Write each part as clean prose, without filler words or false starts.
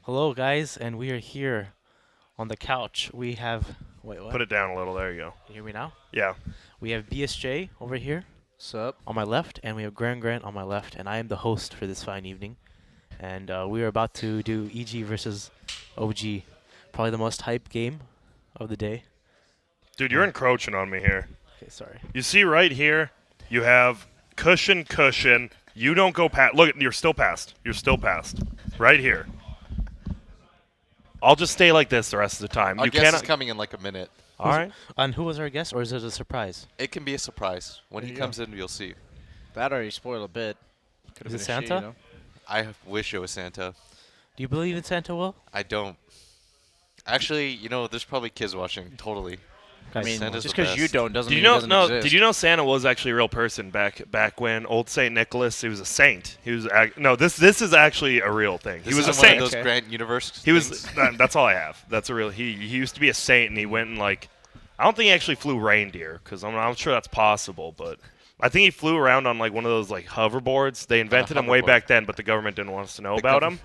Hello, guys, and we are here on the couch. We have. Wait, what? Put it down a little. There you go. You hear me now? Yeah. We have BSJ over here Sup? on my left, and we have Grant on my left, and I am the host for this fine evening. And we are about to do EG versus OG. Probably the most hype game of the day. Dude, you're encroaching on me here. Okay, sorry. You see right here, you have cushion. You don't go past. Look, you're still past. You're still past. Right here. I'll just stay like this the rest of the time. Our You guest cannot. is coming in like a minute. All right. And who was our guest, or is it a surprise? It can be a surprise. When There he you comes in, you'll see. That already spoiled a bit. Is it Santa? I wish it was Santa. Do you believe in Santa, Will? I don't. Actually, there's probably kids watching. Totally. I mean, Santa's just the because you best. don't doesn't Did you mean he know? doesn't No. exist. Did you know Santa was actually a real person back when old Saint Nicholas? He was a saint. He was no. This is actually a real thing. He This was a isn't one saint. of those Okay. Grant Universe. He was. things? That's all I have. That's a real. He used to be a saint, and he went and I don't think he actually flew reindeer because I'm sure that's possible, but I think he flew around on one of those hoverboards. They invented them way hoverboard. back then, but the government didn't want us to know The about gov- them.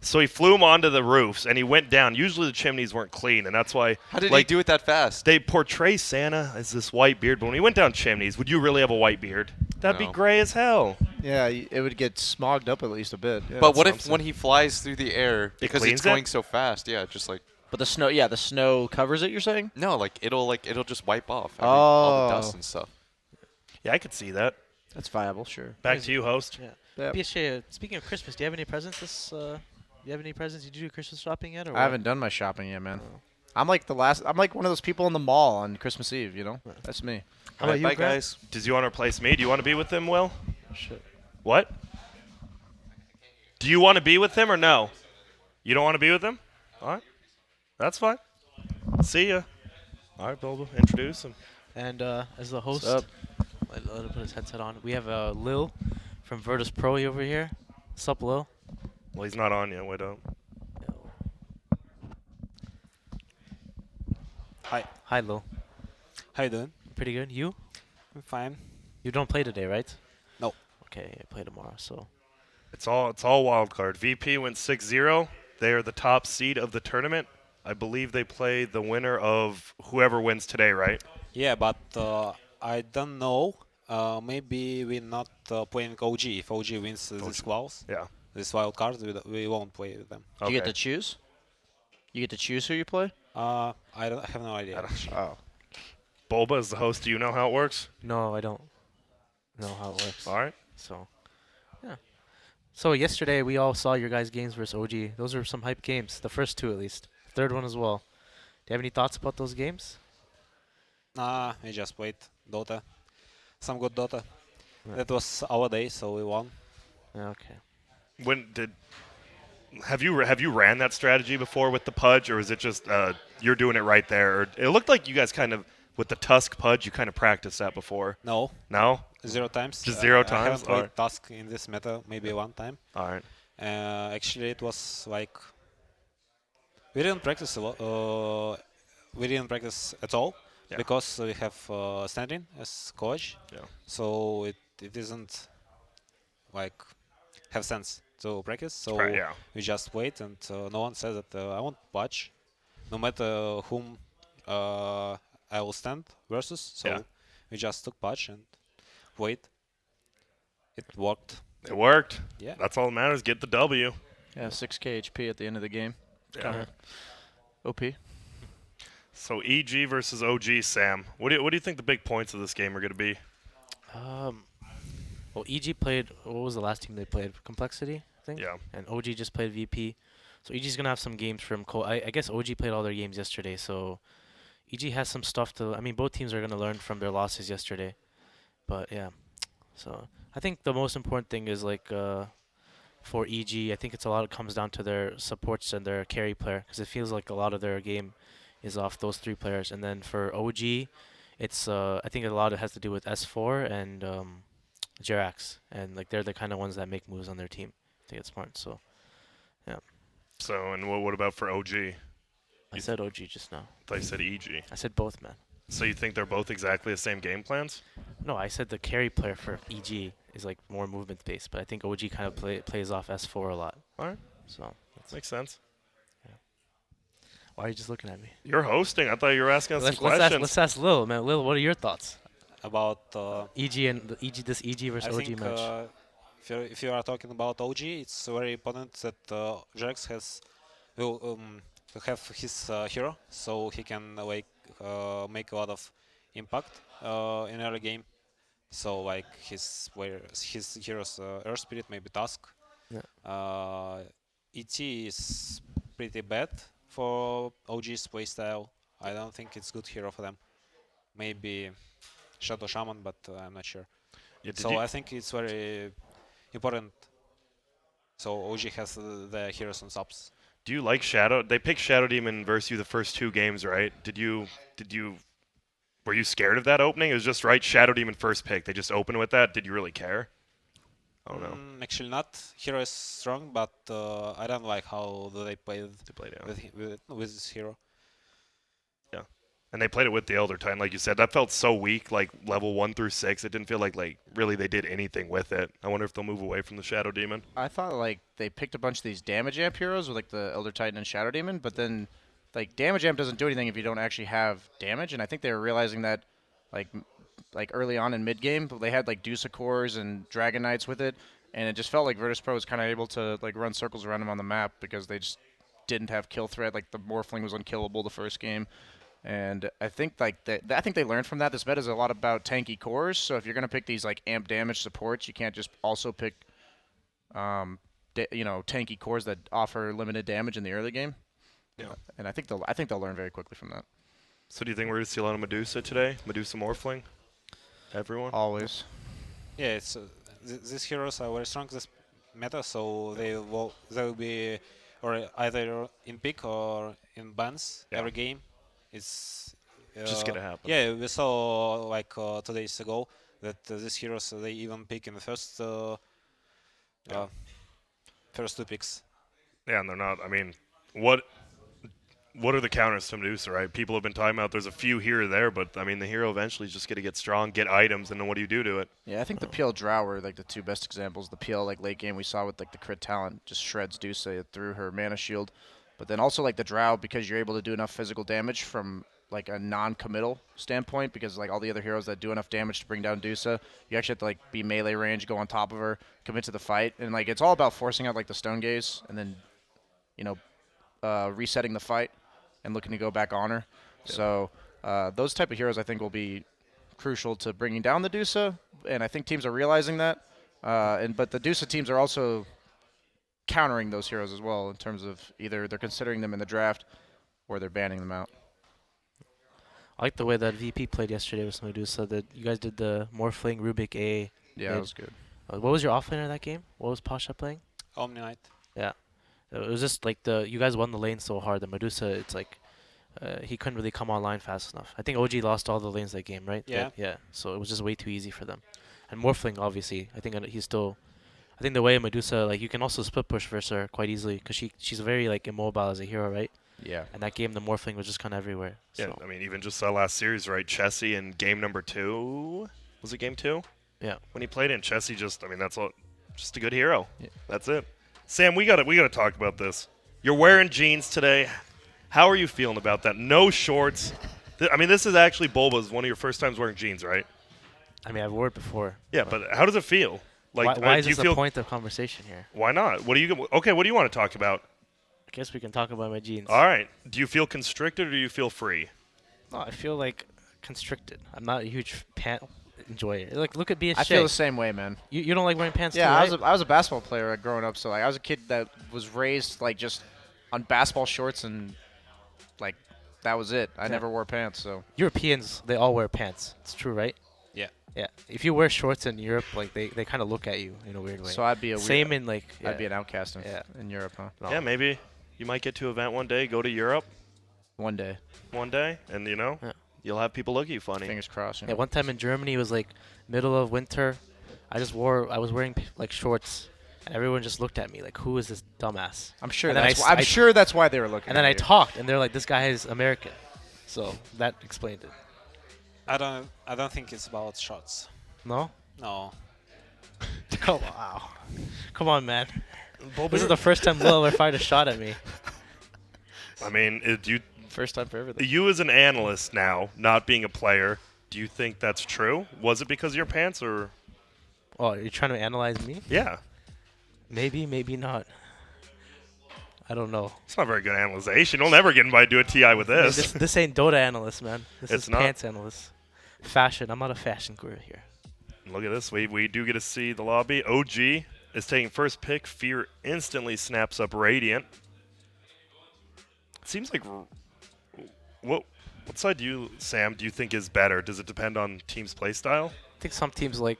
So he flew him onto the roofs, and he went down. Usually the chimneys weren't clean, and that's why. How did he do it that fast? They portray Santa as this white beard, but when he went down chimneys, would you really have a white beard? That'd be No. gray as hell. Yeah, it would get smogged up at least a bit. Yeah. But what what if I'm when he flies through the air because cleans it's it? going so fast? Yeah, just like But the snow covers it. You're saying? no, it'll just wipe off all the dust Oh. and stuff. Yeah, I could see that. That's viable, sure. Back to you, host. Yeah. Yep. BSJ, speaking of Christmas, do you have any presents this? Do you have any presents? Did you do Christmas shopping yet? Or I what? haven't done my shopping yet, man. I'm like I'm like one of those people in the mall on Christmas Eve. That's me. How All about right, you, bye Grant? guys. Does you want to replace me? Do you want to be with him, Will? Shit. What? Do you want to be with him or no? You don't want to be with him? All right. That's fine. See ya. All right, Bobo. Introduce him. And as the host, Sup? let him put his headset on. We have Lil from Virtus Pro over here. Sup, Lil? Well, he's not on yet. Wait up. Hi. Hi, Lil. How you doing? Pretty good. You? I'm fine. You don't play today, right? No. Okay, I play tomorrow. So It's all wild card. VP went 6-0. They are the top seed of the tournament. I believe they play the winner of whoever wins today, right? Yeah, but I don't know. Maybe we're not playing OG. If OG wins this clause, Yeah. this wild card, we won't play with them. Do you get to choose? You get to choose who you play? I have no idea. Oh. Bulba is the host. Do you know how it works? no, I don't know how it works. All right. So yeah. So yesterday we all saw your guys' games versus OG. Those are some hype games. The first two at least. Third one as well. Do you have any thoughts about those games? We just played DOTA. Some good DOTA. Yeah. That was our day, so we won. Yeah, okay. Have you ran that strategy before with the pudge, or is it just you're doing it right there? Or it looked like you guys kind of with the Tusk pudge, you kind of practiced that before. No, No? 0 times. Just 0 I times? haven't played Alright. Tusk in this meta, maybe one time. All right. Actually, it was like we didn't practice a lot. We didn't practice at all Yeah. because we have standing as coach. Yeah. So it isn't like have sense to practice. So Right, yeah. we just wait, and no one says that I want patch, no matter whom I will stand versus. So Yeah. we just took patch and wait. It worked. It worked. Yeah. That's all that matters. Get the W. Yeah, 6K HP at the end of the game. Yeah. OP. So EG versus OG, Sam. What do you think the big points of this game are going to be? Well, EG played. What was the last team they played? Complexity, I think. Yeah. And OG just played VP. So EG's gonna have some games from. I guess OG played all their games yesterday. So EG has some stuff to. I mean, both teams are gonna learn from their losses yesterday. But yeah. So I think the most important thing is for EG. I think it's a lot. It comes down to their supports and their carry player because it feels like a lot of their game is off those three players. And then for OG, it's I think a lot of it has to do with S4 and Jerax, and they're the kind of ones that make moves on their team. I think it's smart. So So, and what about for OG? I said OG just now. I thought you said EG. I said both, man. So you think they're both exactly the same game plans? No, I said the carry player for EG is more movement based, but I think OG kind of plays off S4 a lot. All right. So that's Makes sense. Why are you just looking at me? You're hosting. I thought you were asking us some questions. Let's ask Lil, man. Lil, what are your thoughts? About EG and the EG this EG I versus OG think match. if you are talking about OG, it's very important that Jax will have his hero, so he can like make a lot of impact in early game. So like his hero's Earth Spirit, maybe Tusk. Yeah. ET is pretty bad for OG's playstyle. I don't think it's good hero for them. Maybe Shadow Shaman, but I'm not sure. Yeah, did So you, I think it's very important. So OG has the heroes and subs. do you like Shadow? They picked Shadow Demon versus you the first 2 games, right? Did you were you scared of that opening? It was just right Shadow Demon first pick. They just opened with that. Did you really care? I don't know. Actually not. Hero is strong, but I don't like how they played They played it. with this hero. Yeah. And they played it with the Elder Titan, like you said. That felt so weak, like level 1 through 6. It didn't feel like really they did anything with it. I wonder if they'll move away from the Shadow Demon. I thought like they picked a bunch of these damage amp heroes with like the Elder Titan and Shadow Demon, but then like damage amp doesn't do anything if you don't actually have damage, and I think they were realizing that like like early on in mid game, they had like Dusa cores and Dragon Knights with it, and it just felt like Virtus Pro was kind of able to like run circles around them on the map because they just didn't have kill threat. Like the Morphling was unkillable the first game. And I think I think they learned from that. This meta is a lot about tanky cores. So if you're gonna pick these like amp damage supports, you can't just also pick, tanky cores that offer limited damage in the early game. Yeah. And I think they'll learn very quickly from that. So do you think we're going to see a lot of Medusa today? Medusa Morphling? Everyone? Always. Yeah, it's these heroes are very strong this meta, so they will be or either in pick or in bans Yeah. every game. It's Just going to happen. yeah, we saw like 2 days ago that these heroes they even pick in the first 2 picks. Yeah, and they're not. I mean, what are the counters to Medusa, right? People have been talking about there's a few here or there, but I mean, the hero eventually is just going to get strong, get items, and then what do you do to it? Yeah, I think the PL Drow were like the two best examples. The PL like late game we saw with like the crit talent just shreds Dusa through her mana shield, but then also like the Drow because you're able to do enough physical damage from like a non-committal standpoint because like all the other heroes that do enough damage to bring down Dusa, you actually have to like be melee range, go on top of her, commit to the fight, and like it's all about forcing out like the Stone Gaze and then, resetting the fight and looking to go back on her. Yeah. So those type of heroes I think will be crucial to bringing down the Dusa, and I think teams are realizing that. But the Dusa teams are also countering those heroes as well in terms of either they're considering them in the draft or they're banning them out. I like the way that VP played yesterday with Medusa. That you guys did the Morphling Rubik A. Yeah, that was good. What was your offlaner that game? What was Pasha playing? Omni Knight. Yeah, it was just like you guys won the lane so hard. The Medusa, it's like he couldn't really come online fast enough. I think OG lost all the lanes that game, right? Yeah. Yeah. So it was just way too easy for them. And Morphling, obviously, I think he's still. I think the way Medusa, like you can also split push versus her quite easily because she's very like immobile as a hero, right? Yeah. And that game, the Morphling was just kind of everywhere. Yeah, So. I mean, even just that last series, right? Chessie in game number 2. Was it game 2? Yeah. When he played it, Chessie just, I mean, that's all, just a good hero. Yeah. That's it. Sam, we gotta talk about this. You're wearing jeans today. How are you feeling about that? No shorts. I mean, this is actually Bulba's one of your first times wearing jeans, right? I mean, I've worn it before. Yeah, but how does it feel? Like, why is do you this feel? a point of conversation here? Why not? What do you? Okay, what do you want to talk about? I guess we can talk about my jeans. All right. Do you feel constricted or do you feel free? No, I feel like constricted. I'm not a huge pant enjoyer. Like, look at BSJ. I feel the same way, man. You don't like wearing pants Yeah, too, right? I was a basketball player growing up, so like I was a kid that was raised like just on basketball shorts and like that was it. I Yeah. never wore pants, so Europeans, they all wear pants. It's true, right? Yeah. Yeah. If you wear shorts in Europe, like they kind of look at you in a weird way. so I'd be a Same weird, in like. Yeah. I'd be an outcast Yeah. in Europe, huh? No. Yeah, maybe you might get to an event one day, go to Europe One day, one day, and Yeah. you'll have people look at you funny. fingers crossed. Yeah. One time in Germany, it was like middle of winter. I was wearing like shorts, and everyone just looked at me like, "Who is this dumbass?" I'm sure And then that's I why, I'm s- I- sure that's why they were looking. And then at I you. talked, and they're like, "This guy is American," so that explained it. I don't think it's about shots. No. No. Oh wow. Come on, man. This is the first time Lil ever fired a shot at me. I mean, First time for everything. you as an analyst now, not being a player, do you think that's true? Was it because of your pants or? Oh, you're trying to analyze me? Yeah, Maybe, maybe not. I don't know. it's not very good analyzation. You'll never get invited to a TI with I mean, this. this ain't Dota analyst, man. This It's is not. pants analyst. Fashion. I'm not a fashion guru here. Look at this. We do get to see the lobby. OG is taking first pick. Fear instantly snaps up Radiant. It seems like what side do you, Sam, do you think is better? Does it depend on team's play style? I think some teams like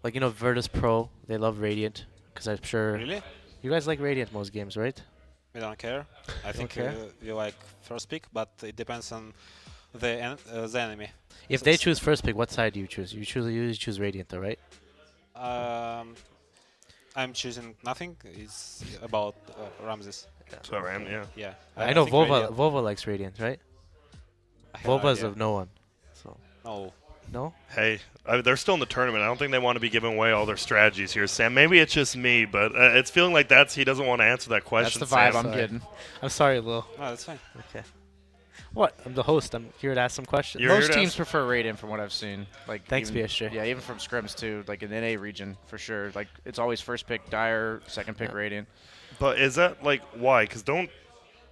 Virtus Pro, they love Radiant because I'm sure Really? you guys like Radiant most games, right? We don't care. I think care? we like first pick, but it depends on the enemy. If So they s- choose first pick, what side do you choose? You usually choose Radiant, though, right? Um, I'm choosing nothing. It's about Ramses. So, Ram, yeah. Yeah. I know think Vova Radiant- Vova likes Radiant, right? I have no Vova's idea. of no one. So No. no. Hey, they're still in the tournament. I don't think they want to be giving away all their strategies here, Sam. Maybe it's just me, but it's feeling like he doesn't want to answer that That's question. the vibe Sam. I'm Sorry. getting. I'm sorry, Lil. No, that's fine. Okay. What? I'm the host. I'm here to ask some questions. You're here Most to teams ask- prefer Radiant from what I've seen. Like Thanks, even, BSJ. Yeah, even from scrims too. Like in the NA region for sure. Like it's always first pick Dire, second pick Yeah. Radiant. But is that like why? Because don't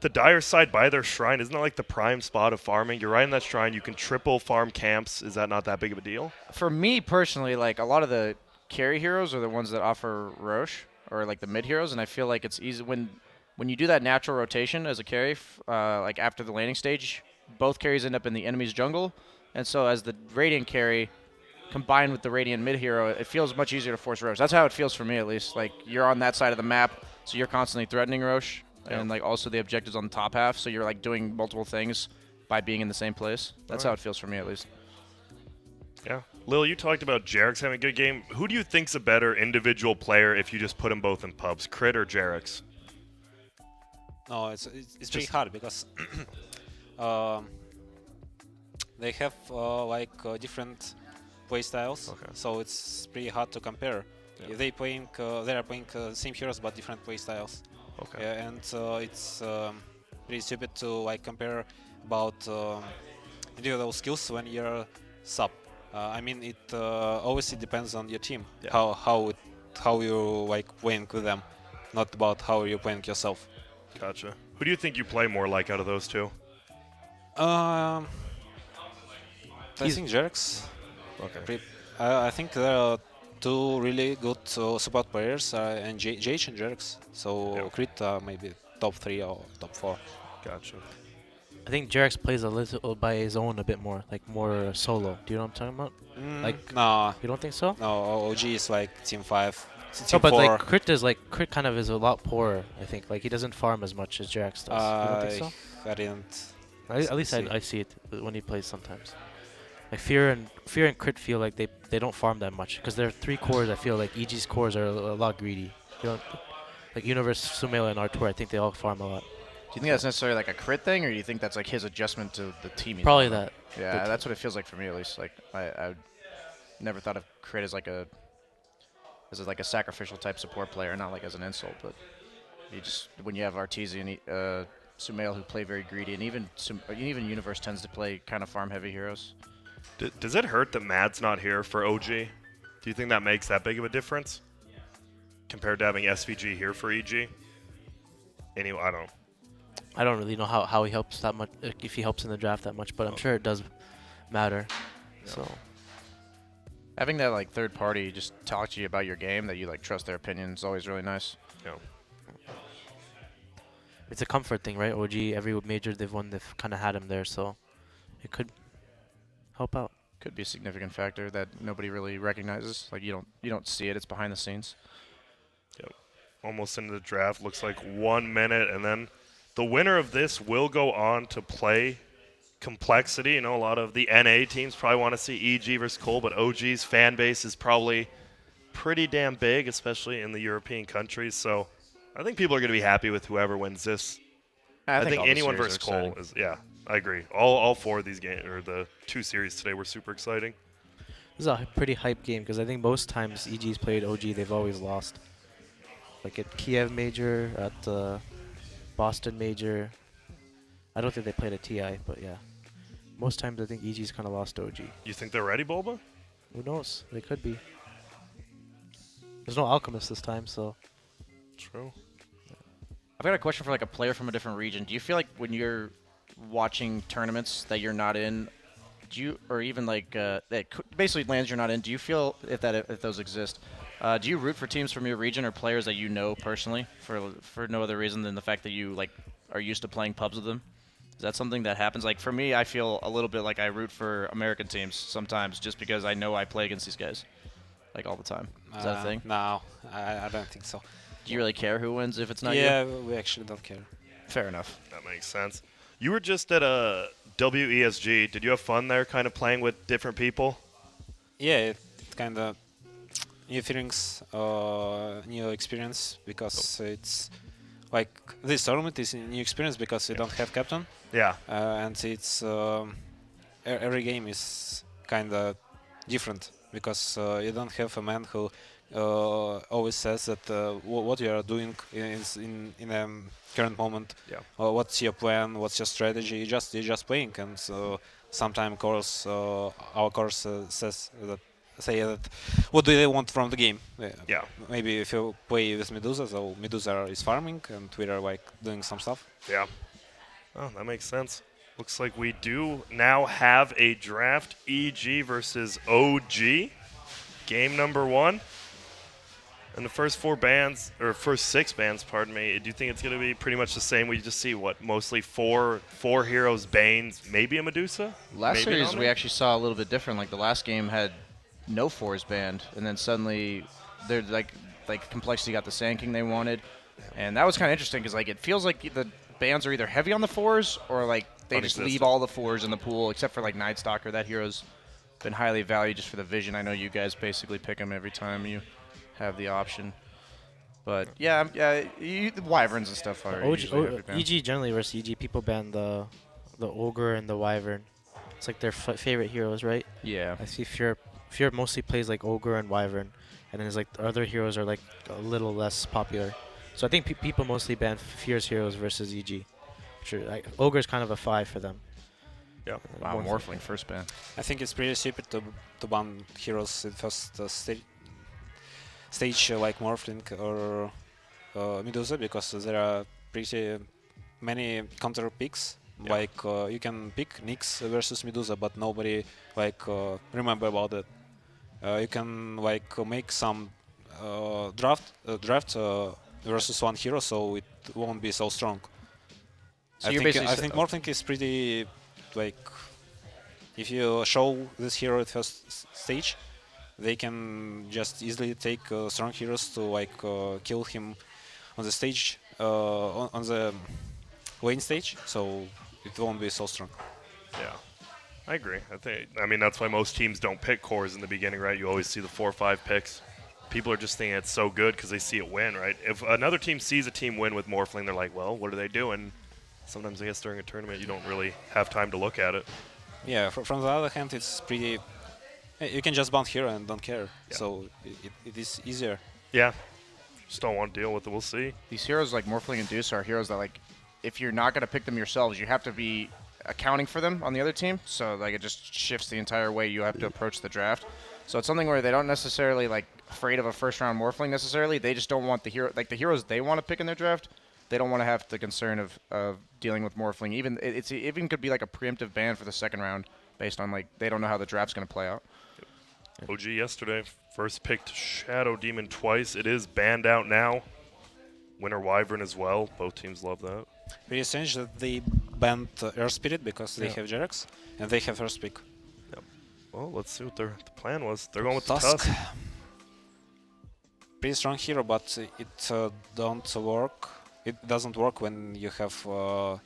the Dire side by their shrine? Isn't that like the prime spot of farming? You're right in that shrine. You can triple farm camps. Is that not that big of a deal? For me personally, like a lot of the carry heroes are the ones that offer Roche or like the mid heroes, and I feel like it's easy when you do that natural rotation as a carry, like after the landing stage, both carries end up in the enemy's jungle, and so as the Radiant carry combined with the Radiant mid hero, it feels much easier to force Roche. That's how it feels for me at least. Like you're on that side of the map, so you're constantly threatening Roche, and like also the objectives on the top half, so you're like doing multiple things by being in the same place. That's how it feels for me at least. Yeah. Lil, you talked about Jarex having a good game. Who do you think's a better individual player if you just put them both in pubs, Crit or Jarex? No, it's pretty hard because um, they have different play styles. Okay. So it's pretty hard to compare. Yeah. They are playing same heroes but different play styles. Okay. Yeah, and it's pretty stupid to like compare about individual skills when you're sub. I mean, it obviously depends on your team. Yeah. How you like playing with them, not about how you're playing yourself. Gotcha. Who do you think you play more like out of those two? I think Jerks. Okay. I think there are two really good support players, and Jage and Jerks. So Yeah. Crit maybe top 3 or top 4. Gotcha. I think Jarex plays a little by his own a bit more, like more solo. Do you know what I'm talking about? Like- no, You don't think so? OG is like team 5. No, Team but 4. like Crit kind of is a lot poorer. I think like he doesn't farm as much as Jarex does. You don't think so? I didn't. At least see. I see it when he plays sometimes. Like Fear and Crit feel like they don't farm that much because their 3 cores. I feel like EG's cores are a lot greedy. You know, like Universe, Sumail, and Artur. I think they all farm a lot. Do you think that's necessarily like a crit thing, or do you think that's like his adjustment to the team? he's Probably on? that. Yeah, the that's what it feels like for me at least. Like I never thought of crit as like a sacrificial type support player, not like as an insult, but you just when you have Arteezy and Sumail who play very greedy, and even Universe tends to play kind of farm heavy heroes. Does it hurt that Mad's not here for OG? Do you think that makes that big of a difference compared to having SVG here for EG? Anyway, I don't really know how he helps that much, if he helps in the draft that much, but I'm sure it does matter. So Having that like third party just talk to you about your game that you like trust their opinion is always really nice. it's a comfort thing, right? OG, every major they've won, they've kind of had him there, so it could help out. Could be a significant factor that nobody really recognizes. Like you don't see it; it's behind the scenes. almost into the draft. Looks like 1 minute, and then the winner of this will go on to play Complexity. You know, a lot of the NA teams probably want to see EG versus Cole, but OG's fan base is probably pretty damn big, especially in the European countries. So I think people are going to be happy with whoever wins this. I think all the anyone series are versus Cole exciting. is, yeah, I agree. All 4 of these games, or the 2 series today, were super exciting. This is a pretty hype game because I think most times EG's played OG, they've always lost. Like at Kiev Major, at the Boston Major, I don't think they played a TI, but yeah. Most times I think EG's kind of lost to OG. You think they're ready, Bulba? Who knows? They could be. There's no Alchemist this time, so. True. I've got a question for like a player from a different region. Do you feel like when you're watching tournaments that you're not in, do you, or even like basically lands you're not in, do you feel if those exist, do you root for teams from your region or players that you know personally for no other reason than the fact that you like are used to playing pubs with them? Is that something that happens? Like for me, I feel a little bit like I root for American teams sometimes just because I know I play against these guys like all the time. Is that a thing? No, I don't think so. Do you really care who wins if it's not you? Yeah, we actually don't care. Fair enough. That makes sense. You were just at a WESG. Did you have fun there, kind of playing with different people? Yeah, it kind of new feelings, new experience because it's like this tournament is a new experience because we don't have captain, Yeah. and it's every game is kind of different because you don't have a man who always says that what you are doing in a current moment. Yeah. What's your plan? What's your strategy? You're just playing, and so sometimes course our course say that what do they want from the game? Yeah. Maybe if you play with Medusa, so Medusa is farming, and we are like doing some stuff. Yeah. Oh, that makes sense. Looks like we do now have a draft EG versus OG. Game number 1. And the first 4 bands, or first 6 bands, pardon me, do you think it's going to be pretty much the same? We just see, what, mostly four heroes, Banes, maybe a Medusa? Last maybe series we actually saw a little bit different. Like the last game had no 4s banned, and then suddenly they're like Complexity got the Sand King they wanted, and that was kind of interesting because like it feels like the bans are either heavy on the 4s or like they just leave all the 4s in the pool except for like Night Stalker. That hero's been highly valued just for the vision. I know you guys basically pick him every time you have the option. But yeah, the Wyverns and stuff are usually heavy banned. EG generally versus EG, people ban the Ogre and the Wyvern. It's like their favorite heroes, right? Yeah. I see Fear mostly plays like Ogre and Wyvern, and then there's like the other heroes are like a little less popular. So I think people mostly ban Fear's heroes versus EG. Sure, like, Ogre's kind of a 5 for them. Yeah. Wow, Morphling first ban. I think it's pretty stupid to ban heroes in first stage like Morphling or Medusa because there are pretty many counter picks. Yeah. Like you can pick Nyx versus Medusa, but nobody like remember about it. You can like make some draft versus one hero, so it won't be so strong. So I you're think basically Morphling is pretty like if you show this hero at first stage, they can just easily take strong heroes to like kill him on the stage on the lane stage, so it won't be so strong. Yeah. I agree. I mean, that's why most teams don't pick cores in the beginning, right? You always see the 4 or 5 picks. People are just thinking it's so good because they see it win, right? If another team sees a team win with Morphling, they're like, well, what are they doing? Sometimes I guess during a tournament, you don't really have time to look at it. Yeah, from the other hand, it's pretty. You can just ban hero and don't care, Yeah. so it is easier. Yeah. Just don't want to deal with it. We'll see. These heroes like Morphling and Deuce are heroes that like, if you're not going to pick them yourselves, you have to be accounting for them on the other team. So like it just shifts the entire way you have to approach the draft. So it's something where they don't necessarily like afraid of a first round Morphling necessarily. They just don't want the hero like the heroes they want to pick in their draft. They don't want to have the concern of dealing with Morphling. Even it even could be like a preemptive ban for the second round based on like they don't know how the draft's going to play out. OG yesterday first picked Shadow Demon twice. It is banned out now. Winter Wyvern as well. Both teams love that. Pretty strange that they banned Air Spirit because they Yeah. have Jerex and they have first pick. Well, let's see what the plan was. They're going with Tusk. the Tusk. Pretty strong hero, but it don't work. It doesn't work when you have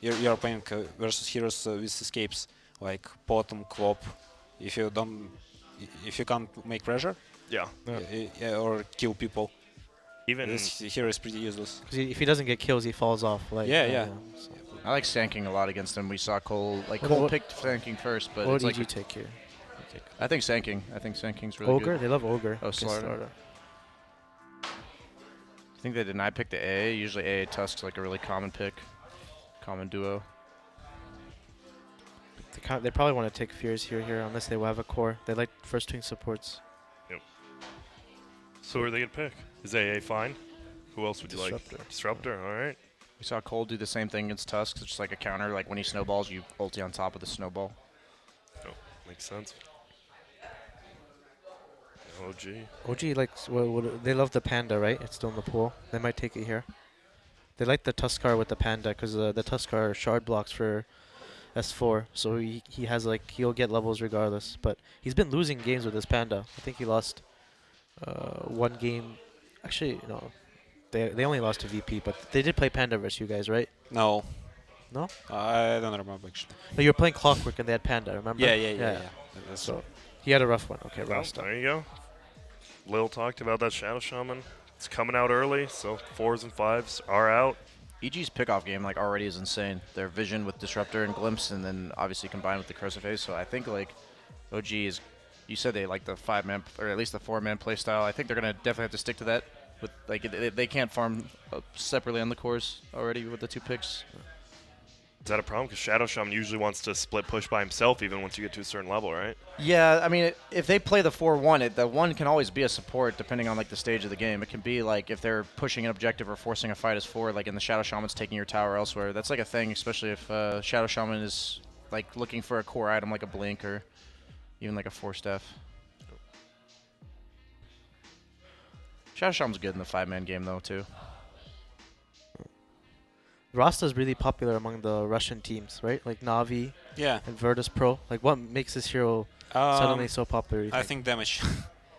you're playing versus heroes with escapes like Potom, Quop. If you can't make pressure Yeah. or kill people, Even this hero is pretty useless. 'Cause if he doesn't get kills, he falls off. Like Yeah. So. I like Sand King a lot against him. We saw Cole What- picked Sand King first, but What it's did like you take here? I think Sand King. I think Sand King's really Ogre? good. They love Ogre. Oh, against Slarda. I think they did not pick the A. Usually A Tusk's like a really common pick, common duo. They probably want to take Fears here unless they will have a core. They like first twin supports. So who are they gonna pick? Is AA fine? Who else would you like? Disruptor. Disruptor. All right. We saw Cole do the same thing against Tusk. It's just like a counter. Like when he snowballs, you ulti on top of the snowball. Oh, makes sense. Oh, gee. OG likes they love the panda, right? It's still in the pool. They might take it here. They like the Tuskar with the panda because the Tuskar shard blocks for S4, so he has like he'll get levels regardless. But he's been losing games with his panda. I think he lost one game. Actually, no, they only lost to VP, but they did play panda versus you guys, right? No. No? I don't remember actually. No, you were playing Clockwork and they had panda. Remember? Yeah. That's So he had a rough one. Okay, Well, Rasta. there you go. Lil talked about that Shadow Shaman. It's coming out early, so 4s and 5s are out. EG's pickoff game like already is insane. Their vision with Disruptor and Glimpse, and then obviously combined with the Corrosive Haze. So I think like OG is. You said they like the 5-man or at least the 4-man play style. I think they're gonna definitely have to stick to that. With like they can't farm separately on the cores already with the 2 picks. Is that a problem? Because Shadow Shaman usually wants to split push by himself even once you get to a certain level, right? Yeah, I mean, if they play the 4-1, the 1 can always be a support depending on like the stage of the game. It can be like if they're pushing an objective or forcing a fight as 4, like in the Shadow Shaman's taking your tower elsewhere. That's like a thing, especially if Shadow Shaman is like looking for a core item like a Blink or even like a 4-staff. Shadow Shaman's good in the 5-man game though too. Rasta is really popular among the Russian teams, right? Like Navi Yeah. and Virtus Pro. Like, what makes this hero suddenly so popular? You I think? think damage.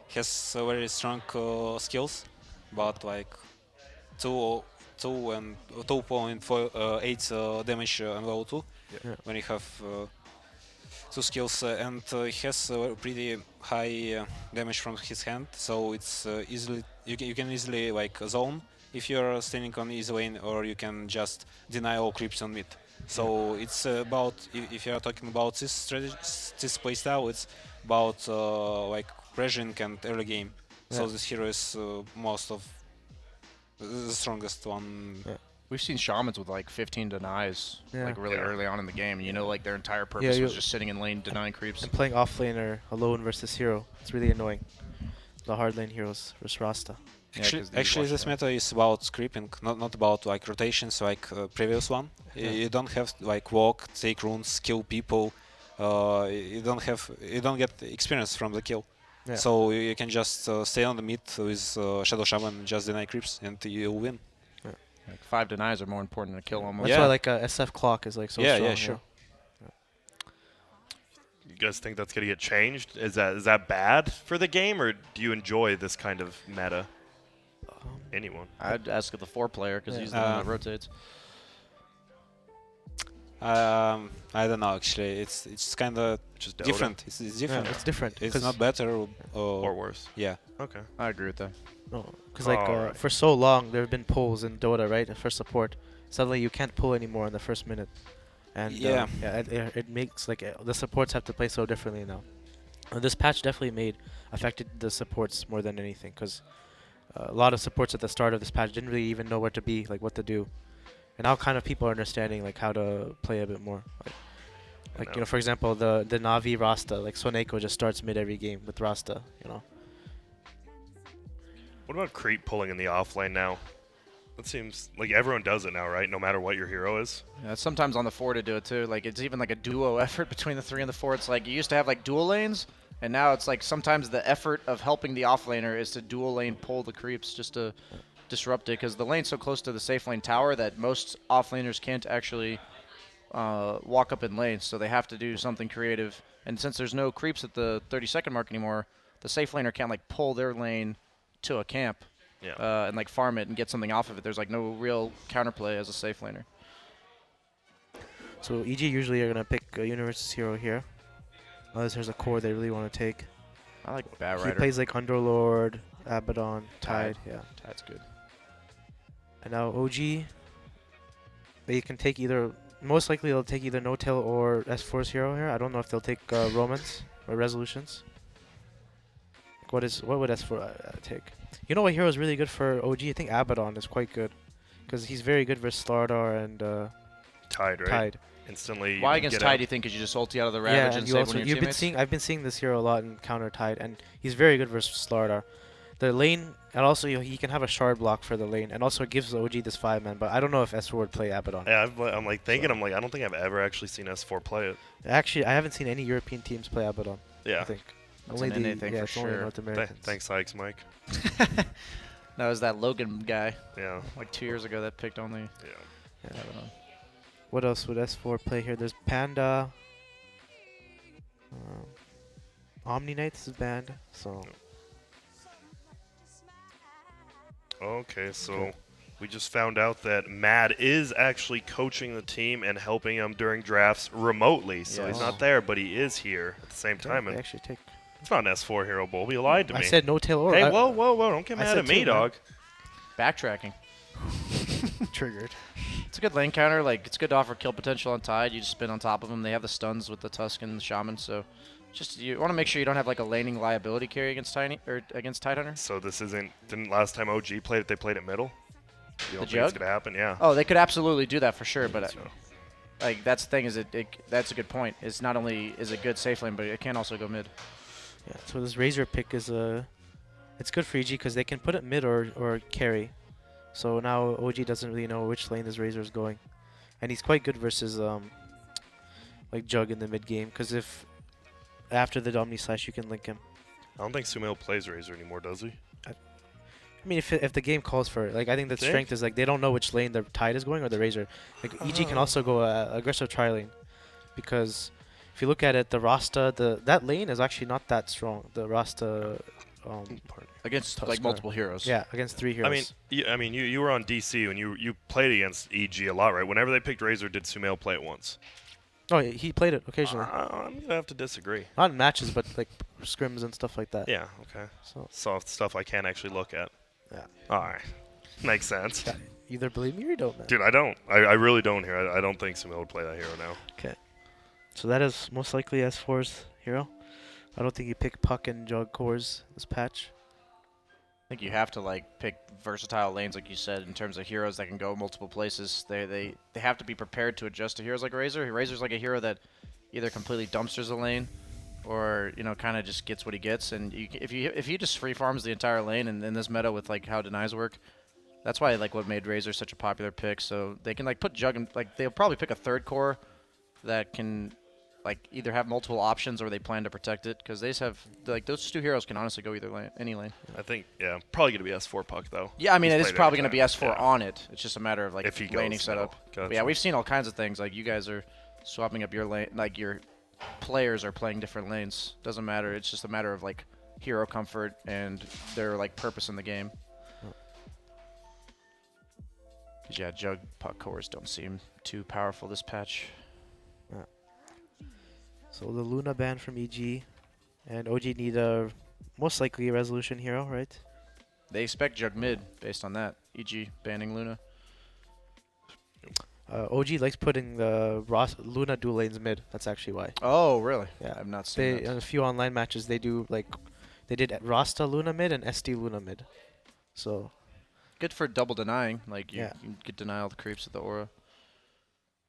He has very strong skills, but like 2.8 damage on level 2 Yeah. when you have 2 skills, and he has pretty high damage from his hand, so it's easily you can easily like zone if you're standing on easy lane, or you can just deny all creeps on mid. So it's about if you are talking about this strategy, this playstyle, it's about like pressuring and early game. So Yeah. this hero is most of the strongest one. Yeah. We've seen shamans with like 15 denies Yeah. like really Yeah. early on in the game. You know, like their entire purpose you- was just sitting in lane denying creeps. And playing off laner alone versus hero, it's really annoying. The hard lane heroes versus Rasta. Yeah, 'cause they Actually, watch this that. meta is about creeping, not about like rotations like previous one. Yeah. You don't have to, like walk, take runes, kill people. You don't get experience from the kill. Yeah. So you can just stay on the mid with Shadow Shaman and just deny creeps, and you'll win. Like 5 denies are more important than a kill almost. That's Yeah. why like SF clock is like so Yeah, strong. yeah, sure. You guys think that's going to get changed? Is that bad for the game, or do you enjoy this kind of meta? Anyone? I'd ask the 4-player because Yeah. he's the one that rotates. I don't know. Actually, it's kind of Just Dota? different. It's Yeah, different. it's different. It's 'cause- not better. Or worse? Yeah. Okay. I agree with that. No, because like Alright. for so long there have been pulls in Dota, right? For support, suddenly you can't pull anymore in the first minute, and Yeah. it makes like the supports have to play so differently now. And this patch definitely affected the supports more than anything, because a lot of supports at the start of this patch didn't really even know where to be, like what to do, and now kind of people are understanding like how to play a bit more. Like you know, for example, the Navi Rasta, like Soneko just starts mid every game with Rasta, you know. What about creep pulling in the off lane now? That seems like everyone does it now, right? No matter what your hero is. Yeah, sometimes on the 4 to do it too. Like it's even like a duo effort between the 3 and the 4. It's like you used to have like dual lanes, and now it's like sometimes the effort of helping the off laner is to dual lane pull the creeps just to disrupt it, because the lane's so close to the safe lane tower that most off laners can't actually walk up in lanes, so they have to do something creative. And since there's no creeps at the 30-second mark anymore, the safe laner can't like pull their lane to a camp Yeah. and like farm it and get something off of it. There's like no real counterplay as a safe laner. So EG usually are gonna pick a Universe's hero here, unless there's a core they really want to take. I like Bat He Rider. plays like Underlord, Abaddon, Tide, Tide. yeah. That's good. And now OG, they can take either. Most likely they'll take either No Tail or S4's hero here. I don't know if they'll take Romans or Resolutions. What would S4 take? You know what hero is really good for OG? I think Abaddon is quite good, because he's very good versus Slardar and Tide, right? Tide. Instantly. Why you against get Tide out. do you think? Because you just ulti out of the Yeah, Ravage and and you save also one of your you've been teammates? seeing I've been seeing this hero a lot in counter Tide, and he's very good versus Slardar. The lane, and also he can have a shard block for the lane, and also it gives OG this 5-man. But I don't know if S4 would play Abaddon. Yeah, I'm like thinking. So- I'm like, I don't think I've ever actually seen S4 play it. Actually, I haven't seen any European teams play Abaddon. I Yeah. think That's only an the NA thing yeah, for it's only sure. North Americans. Thanks, Hikes, Mike. That was that Logan guy Yeah. like 2 years ago that picked only Yeah. Yeah. Abaddon. What else would S4 play here? There's Panda. Omni Knights is banned, so Okay, so Okay. we just found out that Mad is actually coaching the team and helping them during drafts remotely. So he's Yes. not there, but he is here at the same okay, time. they And actually take. it's not an S4 hero bowl. He lied to I me. said no tail or. Hey, whoa! Don't get I mad said at me, two, man. dog. Backtracking. Triggered. It's a good lane counter. Like it's good to offer kill potential on Tide. You just spin on top of them. They have the stuns with the Tusk and the Shaman. So just you want to make sure you don't have like a laning liability carry against against Tidehunter. So this isn't. Didn't last time OG played it? They played it middle. You don't The think it's Jug? gonna happen? Yeah. Oh, they could absolutely do that for sure. But So, like that's the thing is that's a good point. It's not only is it good safe lane, but it can also go mid. Yeah. So this Razor pick is it's good for EG because they can put it mid or carry. So now OG doesn't really know which lane this Razor is going, and he's quite good versus like Jug in the mid game because if after the Omni Slash you can link him. I don't think Sumail plays Razor anymore, does he? I mean, if the game calls for it, like I think the Think? strength is like they don't know which lane the Tide is going or the Razor. Like EG can also go aggressive tri lane, because if you look at it, the Rasta that lane is actually not that strong. The Rasta, Against like Tusker. multiple heroes. yeah, against 3 heroes. I mean, you were on DC and you played against EG a lot, right? Whenever they picked Razor, did Sumail play it once? Oh, he played it occasionally, I'm gonna have to disagree. not in matches, but like scrims and stuff like that. Yeah. Okay. So Soft stuff I can't actually look at. yeah, All right. Makes sense. yeah, either believe me or you don't, man. Dude, I don't. I really don't here. I don't think Sumail would play that hero now. So that is most likely S4's hero. I don't think he picked Puck and Jug cores this patch. I think you have to like pick versatile lanes, like you said, in terms of heroes that can go multiple places. They have to be prepared to adjust to heroes like Razor. Razor's like a hero that either completely dumpsters a lane, or kind of just gets what he gets. And if he just free farms the entire lane in this meta with like how denies work, that's why like what made Razor such a popular pick. So they can like put Jug in, like they'll probably pick a third core that can like either have multiple options or they plan to protect it, because they just have like those two heroes can honestly go either lane, any lane. I think probably gonna be S4 Puck though. Yeah, I mean, He's it is played probably every going to be time. S4 Yeah. on it. It's just a matter of like If he laning goes setup. middle. But Gotcha. yeah, we've seen all kinds of things. Like you guys are swapping up your lane, like your players are playing different lanes. Doesn't matter. It's just a matter of like hero comfort and their like purpose in the game. 'Cause, yeah, Jug Puck cores don't seem too powerful this patch. So the Luna ban from EG, and OG need a most likely a resolution hero, right? They expect Jug mid based on that. E.g. banning Luna. OG likes putting the Luna dual lanes mid. That's actually why. Oh, really? Yeah. I've not seen They that. in a few online matches they do like they did Rasta Luna mid and SD Luna mid. So Good for double denying. Like you Yeah. can get denial of the creeps with the aura.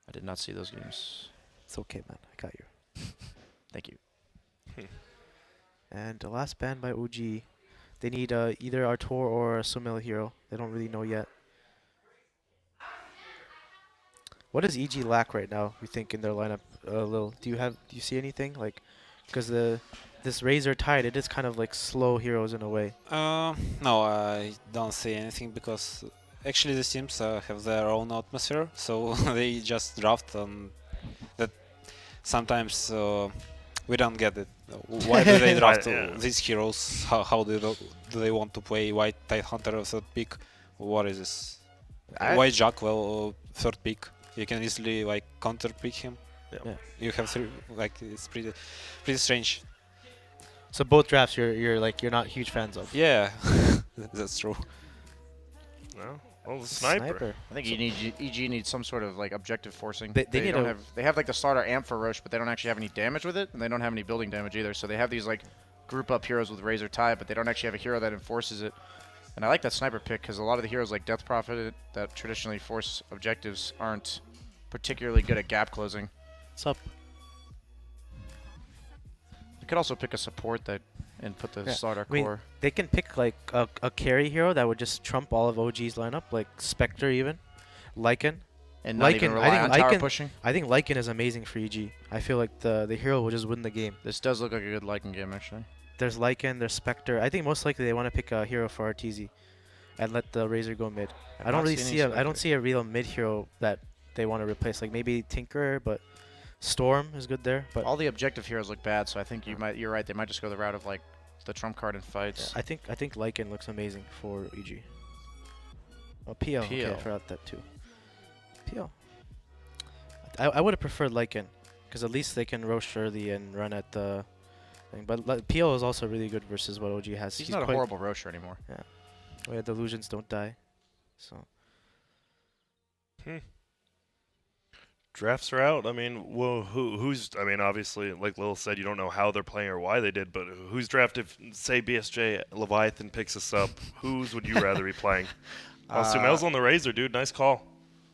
I did not see those games. it's okay, man. I got you. Thank you. And the last ban by OG, they need either Artor or a Sumail hero. They don't really know yet. What does EG lack right now? You think in their lineup? Lil, do you see anything like? Because this Razor Tide, it is kind of like slow heroes in a way. No, I don't see anything because actually the teams have their own atmosphere, so they just draft that sometimes we don't get it. Why do they draft Yeah. these heroes? How do they want to play White Tide Hunter third pick? What is this? White Jack, well, third pick. You can easily like counter pick him. Yeah. You have three, like it's pretty strange. So both drafts, you're not huge fans of. Yeah, that's true. No. Well, the sniper. I think EG needs some sort of like objective forcing. They need don't a- have they have like the starter amp for Roche, but they don't actually have any damage with it, and they don't have any building damage either. So they have these like group up heroes with Razor Tide, but they don't actually have a hero that enforces it. And I like that sniper pick because a lot of the heroes like Death Prophet that traditionally force objectives aren't particularly good at gap closing. What's up? You could also pick a support that and put the Yeah, starter I mean, core. they can pick like a carry hero that would just trump all of OG's lineup, like Spectre even, Lycan. And not even rely on tower pushing. I think Lycan is amazing for EG. I feel like the hero will just win the game. This does look like a good Lycan game, actually. There's Lycan, there's Spectre. I think most likely they want to pick a hero for RTZ and let the Razor go mid. I've I don't not really seen see any I don't Spectre. see a real mid hero that they want to replace. Like maybe Tinker, but Storm is good there. But All the objective heroes look bad, so I think you're right. They might just go the route of like the trump card in yeah, fights. I think Lycan looks amazing for EG. Oh, PL. Okay, I PL. forgot that too. PL. I would have preferred Lycan, because at least they can roast early and run at the thing. But PL is also really good versus what OG has. He's not a quite- horrible Rocher anymore. Oh yeah, delusions don't die. So Drafts are out. I mean, well, who's? I mean, obviously, like Lil said, you don't know how they're playing or why they did. But who's drafted? Say BSJ Leviathan picks us up. Whose would you rather be playing? Sumel's on the Razor, dude. Nice call.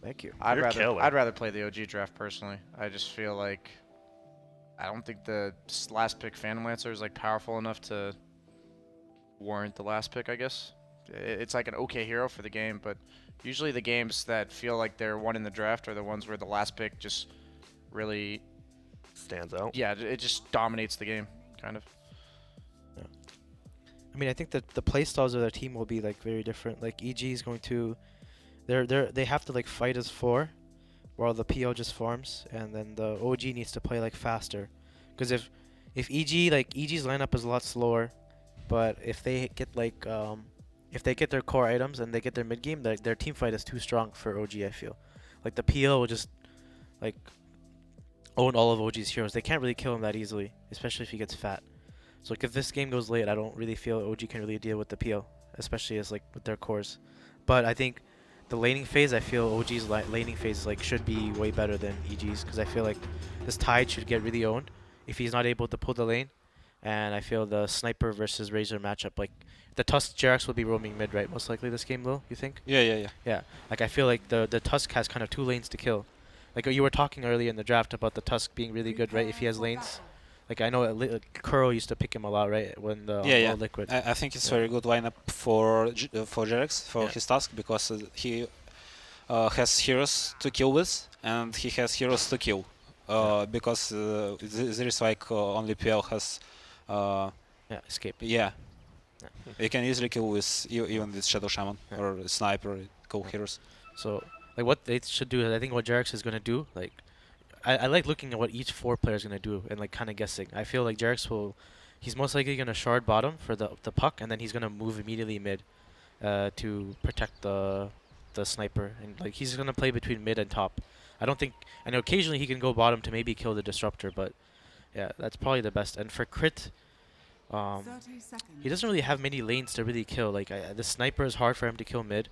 thank you. I'd You're killer. rather play the OG draft personally. I just feel like I don't think the last pick Phantom Lancer is like powerful enough to warrant the last pick. I guess it's like an okay hero for the game, but usually the games that feel like they're won in the draft are the ones where the last pick just really, Stands out. yeah, it just dominates the game, kind of. I mean, I think that the playstyles of their team will be like very different. Like EG is going to, they have to like fight as 4, while the PO just farms, and then the OG needs to play like faster. Because if EG's lineup is a lot slower, but if they get like if they get their core items and they get their mid game, their team fight is too strong for OG. I feel like the PO will just like own all of OG's heroes. They can't really kill him that easily, especially if he gets fat. So like if this game goes late, I don't really feel OG can really deal with the PO, especially as like with their cores. But I think the laning phase, I feel OG's laning phase like should be way better than EG's, because I feel like this Tide should get really owned if he's not able to pull the lane. And I feel the Sniper versus Razor matchup, like the Tusk Jerax will be roaming mid, right? Most likely this game, Lil, you think? Yeah. Yeah. Like I feel like the Tusk has kind of 2 lanes to kill. Like you were talking earlier in the draft about the Tusk being really good, right? If he has lanes. Like I know Kuro used to pick him a lot, right? When the Yeah. Liquid. I think it's Yeah. very good lineup for Jerax for Yeah. his task, because he has heroes to kill with and he has heroes to kill. Because there is like only PL has. Yeah, escape. Yeah. Yeah. You can easily kill with even with Shadow Shaman Yeah. or Sniper, cool heroes. So like what they should do is, I think what Jerax is gonna do, like I like looking at what each 4 player is gonna do and like kind of guessing. I feel like Jerax he's most likely gonna shard bottom for the puck, and then he's gonna move immediately mid to protect the sniper, and like he's gonna play between mid and top. I know occasionally he can go bottom to maybe kill the disruptor, but yeah, that's probably the best. And for crit, 30 he doesn't really have many lanes to really kill. Like the sniper is hard for him to kill mid.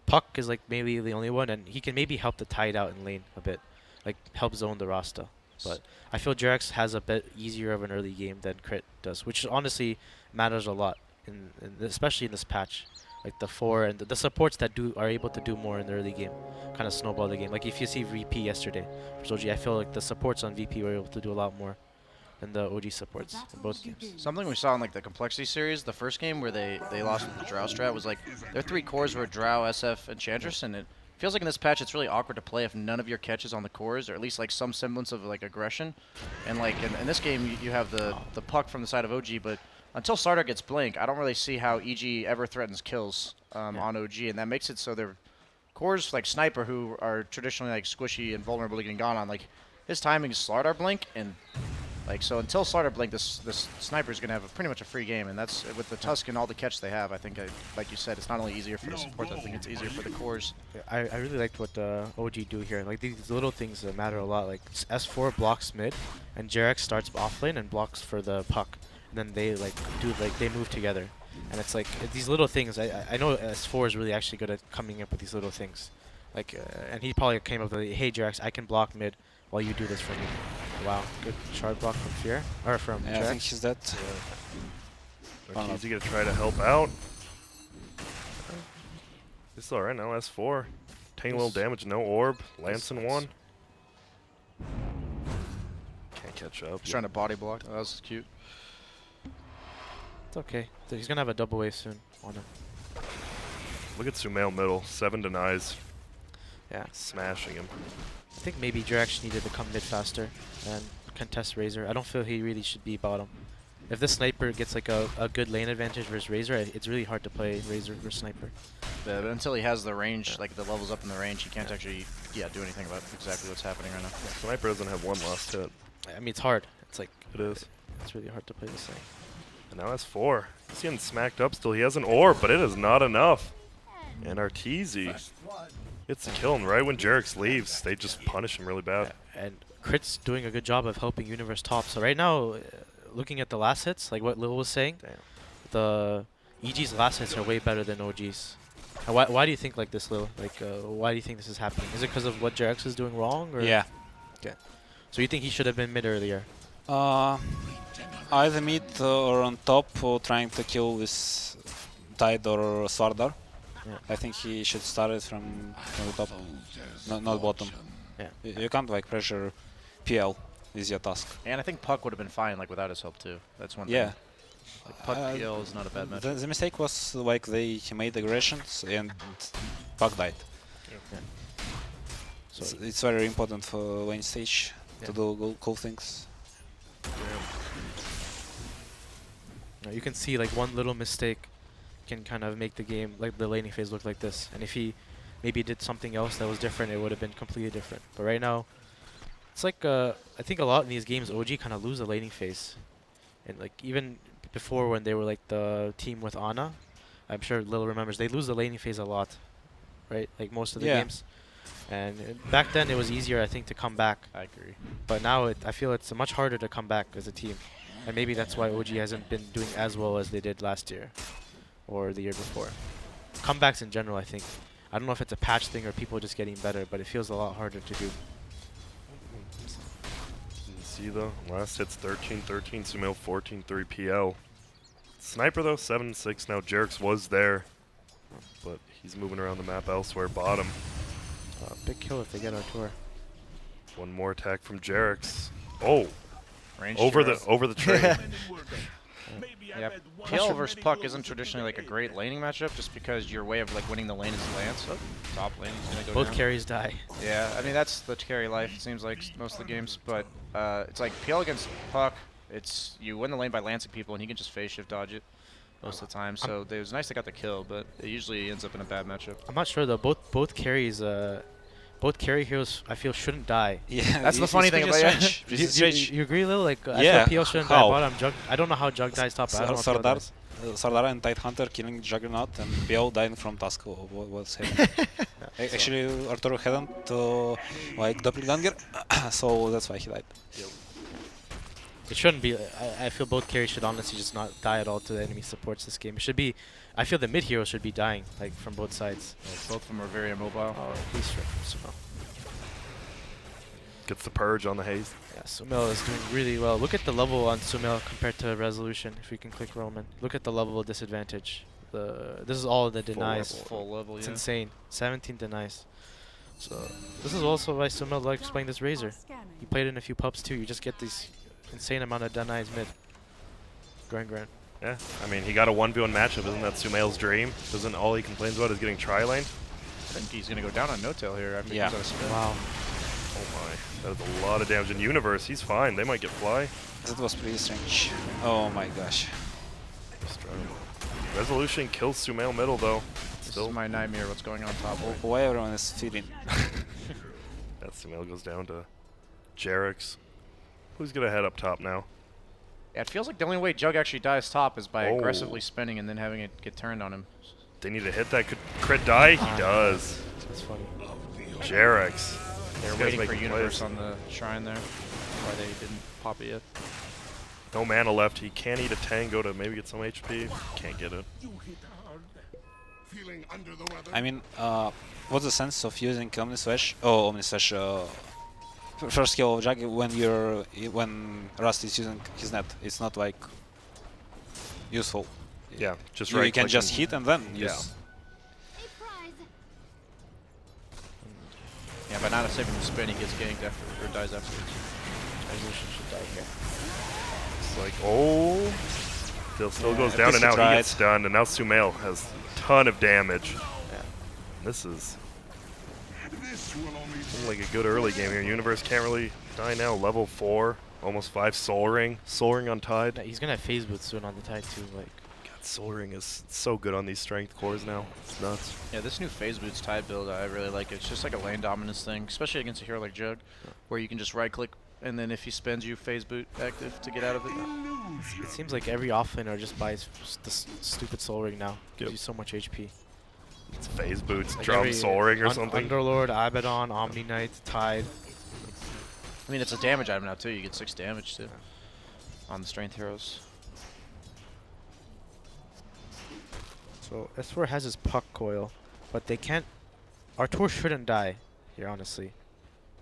Puck is like maybe the only one, and he can maybe help the Tide out in lane a bit, like help zone the Rasta. But I feel Jerax has a bit easier of an early game than Crit does, which honestly matters a lot, especially in this patch. Like the 4 and the supports that are able to do more in the early game, kind of snowball the game. Like if you see VP yesterday for OG, I feel like the supports on VP were able to do a lot more than the OG supports in both games. Something we saw in like the Complexity series, the first game where they lost with the Drow strat, was like their 3 cores were Drow, SF, and Chantress, and it feels like in this patch it's really awkward to play if none of your catches on the cores, or at least like some semblance of like aggression. And like in this game you have the puck from the side of OG, but until Starter gets Blink, I don't really see how EG ever threatens kills on OG, and that makes it so their cores like Sniper, who are traditionally like squishy and vulnerable to getting gone on, like his timing is Slardar Blink, and like so until Slardar Blink, this Sniper is gonna have pretty much a free game, and that's with the Tusk and all the catch they have. I think, like you said, it's not only easier for the support, I think it's easier for the cores. I really liked what OG do here. Like these little things that matter a lot. Like S4 blocks mid, and Jerax starts off lane and blocks for the puck. And then they they move together, and it's like these little things. I know S4 is really actually good at coming up with these little things. Like and he probably came up with, hey Jerax, I can block mid while you do this for me. Wow, good shard block from Fear or from Yeah, I think Jerax. he's dead. Arteezy gonna try to help out. It's alright now, S4. Taking a little damage, no orb. Lance in 1. catch up. He's trying to body block. Oh, that was cute. It's okay. He's gonna have a double wave soon on him. Look at Sumail middle. 7 denies. Yeah. Smashing him. I think maybe Jirax needed to come mid faster and contest Razor. I don't feel he really should be bottom. If this sniper gets like a good lane advantage versus Razor, it's really hard to play Razor versus sniper. Yeah, but until he has the range, like the levels up in the range, he can't actually do anything about exactly what's happening right now. Sniper doesn't have one last hit. I mean, it's hard. It's like It is. it's really hard to play this thing. And now has 4. He's getting smacked up still. He has an orb, but it is not enough. And Arteezy gets the kill, and right when Jerax leaves, they just punish him really bad. And Crit's doing a good job of helping Universe top. So right now, looking at the last hits, like what Lil was saying, Damn. the EG's last hits are way better than OG's. And why do you think like this, Lil? Like, why do you think this is happening? Is it because of what Jerax is doing wrong? Or? Yeah. So you think he should have been mid earlier? Either mid or on top, or trying to kill with Tide or Swardar. Yeah. I think he should start it from the top, not bottom. Yeah. You can't like pressure PL is your task. And I think Puck would have been fine like without his help too. That's one Yeah. thing. Like, Puck PL is not a bad match. The mistake was like they made aggressions and Puck died. So It's very important for lane stage Yeah. to do cool things. you can see like one little mistake can kind of make the game, like the laning phase, look like this. And if he maybe did something else that was different, it would have been completely different. But right now, it's like I think a lot in these games, OG kind of lose the laning phase. And like even before when they were like the team with Ana, I'm sure Lil remembers, they lose the laning phase a lot, right? Like most of the Yeah. games. And back then it was easier, I think, to come back. I agree. But now I feel it's much harder to come back as a team. And maybe that's why OG hasn't been doing as well as they did last year or the year before. Comebacks in general, I think. I don't know if it's a patch thing or people just getting better, but it feels a lot harder to do. You can see though, last hit's 13-13, Sumail 14-3 PL. Sniper though, 7-6 now. Jerax was there, but he's moving around the map elsewhere. Bottom. Big kill if they get our tour. One more attack from Jerax. Oh, Range over Jirax. the train. Yeah, PL versus Puck isn't traditionally like a great laning matchup, just because your way of like winning the lane is Lance. Oh, top lane is gonna go Both down. carries die. Yeah, I mean that's the carry life. It seems like most of the games, but it's like PL against Puck. It's you win the lane by lancing people, and he can just phase shift dodge it most of the time. So it was nice they got the kill, but it usually ends up in a bad matchup. I'm not sure though. Both carries, both carry heroes, I feel, shouldn't die. Yeah, That's the funny thing about it. You agree, Lil? Like, I Yeah, feel PL shouldn't how? die bottom. Jug, I don't know how Jug dies top. I don't know how PL Sardar, dies. Sardar and Tidehunter killing Juggernaut and PL dying from task. What's happening? Actually, Arturo hadn't like doppelganger, so that's why he died. It shouldn't be. I feel both carries should honestly just not die at all to the enemy supports this game. It should be. I feel the mid heroes should be dying, like from both sides. Both of them are very immobile. Oh, he's straight from Sumail. Gets the purge on the haze. Yeah, Sumail is doing really well. Look at the level on Sumail compared to Resolution. If we can click Roman, look at the level of disadvantage. This is all the denies. Full level, It's yeah. insane. 17 denies. So this is also why Sumail likes playing this Razor. He played in a few pubs too. You just get these insane amount of denies mid. Grind. Yeah, I mean, he got a 1v1 matchup. Isn't that Sumail's dream? Doesn't all he complains about is getting tri-laned? I think he's gonna go down on no tail here after Yeah. he goes on a spin. Wow. Oh my, that is a lot of damage. In Universe, he's fine. They might get fly. That was pretty strange. Oh my gosh. Resolution kills Sumail middle though. This Still, is my nightmare. What's going on top lane? Why everyone is feeding? that Sumail goes down to Jerax. Who's gonna head up top now? Yeah, it feels like the only way Jug actually dies top is by Oh. aggressively spinning and then having it get turned on him. They need to hit that. Could crit die? He does. That's funny. Jerax. They're These guys waiting for making Universe plays. on the shrine there. That's why they didn't pop it yet. No mana left. He can eat a tango to maybe get some HP. Can't get it. I mean, what's the sense of using Omni Slash? Oh, Omni Slash. First skill of Jag when Rust is using his net. It's not like useful. Yeah, just You right. can just hit and then Yeah. use. Yeah, but not saving the spin, he gets ganked after or dies afterwards. Resolution should die here. It's like, oh. Still Yeah, goes at down, least and he now he tried. gets stunned, and now Sumail has a ton of damage. Yeah. This is like a good early game here. Universe can't really die now. Level 4, almost 5 Soul Ring. Soul Ring on Tide. Yeah, he's gonna have phase boots soon on the Tide too. Like, God, Soul Ring is so good on these strength cores now. It's nuts. Yeah, this new Phase Boots Tide build, I really like it. It's just like a lane dominance thing, especially against a hero like Jug, where you can just right click and then if he spins you Phase Boot active to get out of it. it seems like every offlaner just buys the stupid Soul Ring now. Gives Yep. you so much HP. It's Phase Boots, Like Drum every Soul Ring or something. Underlord, Abaddon, Omni Knight, Tide. I mean, it's a damage item now too. You get 6 damage too on the strength heroes. So S4 has his puck coil, but they can't. Artur shouldn't die here, honestly.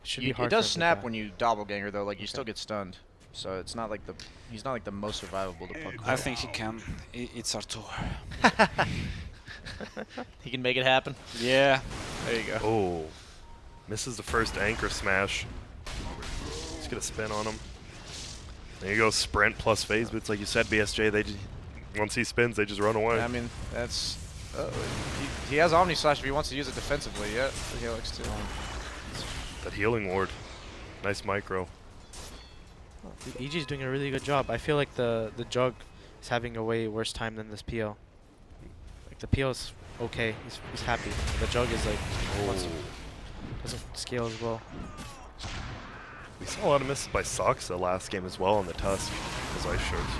It should be hard It for does him to snap die. when you doppelganger though. Like you Okay. still get stunned, so it's not like he's not like the most survivable to puck. I think he can. It's Artur. He can make it happen. Yeah. There you go. Oh. Misses the first anchor smash. Just gonna spin on him. There you go, sprint plus phase boots. Like you said, BSJ, once he spins, they just run away. I mean, that's. He has Omni Slash if he wants to use it defensively. Yeah, he likes to. That healing ward. Nice micro. EG's doing a really good job. I feel like the Jug is having a way worse time than this PL. Like the PL is okay. He's happy. The Jug is like doesn't scale as well. We saw a lot of misses by Soxa last game as well on the Tusk. Those ice shards.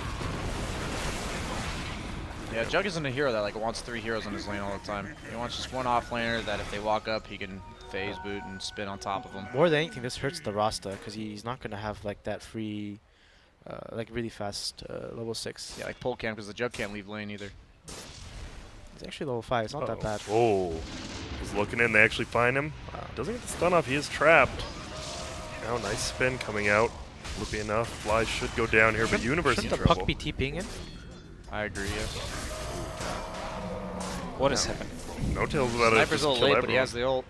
Yeah, Jug isn't a hero that like wants 3 heroes in his lane all the time. He wants just one offlaner that if they walk up, he can phase boot and spin on top of them. More than anything, this hurts the Rasta because he's not gonna have like that free, like really fast level 6. Yeah, like pole camp because the Jug can't leave lane either. He's actually level 5. It's not that bad. Oh. He's looking in. They actually find him. Doesn't get the stun off. He is trapped. Now, nice spin coming out. Would be enough. Fly should go down here, but Universe in Shouldn't the trouble. puck be TPing in? I agree. Yeah. What is happening? No tails about it. Sniper's Just a little kill late, but he everyone. has the ult.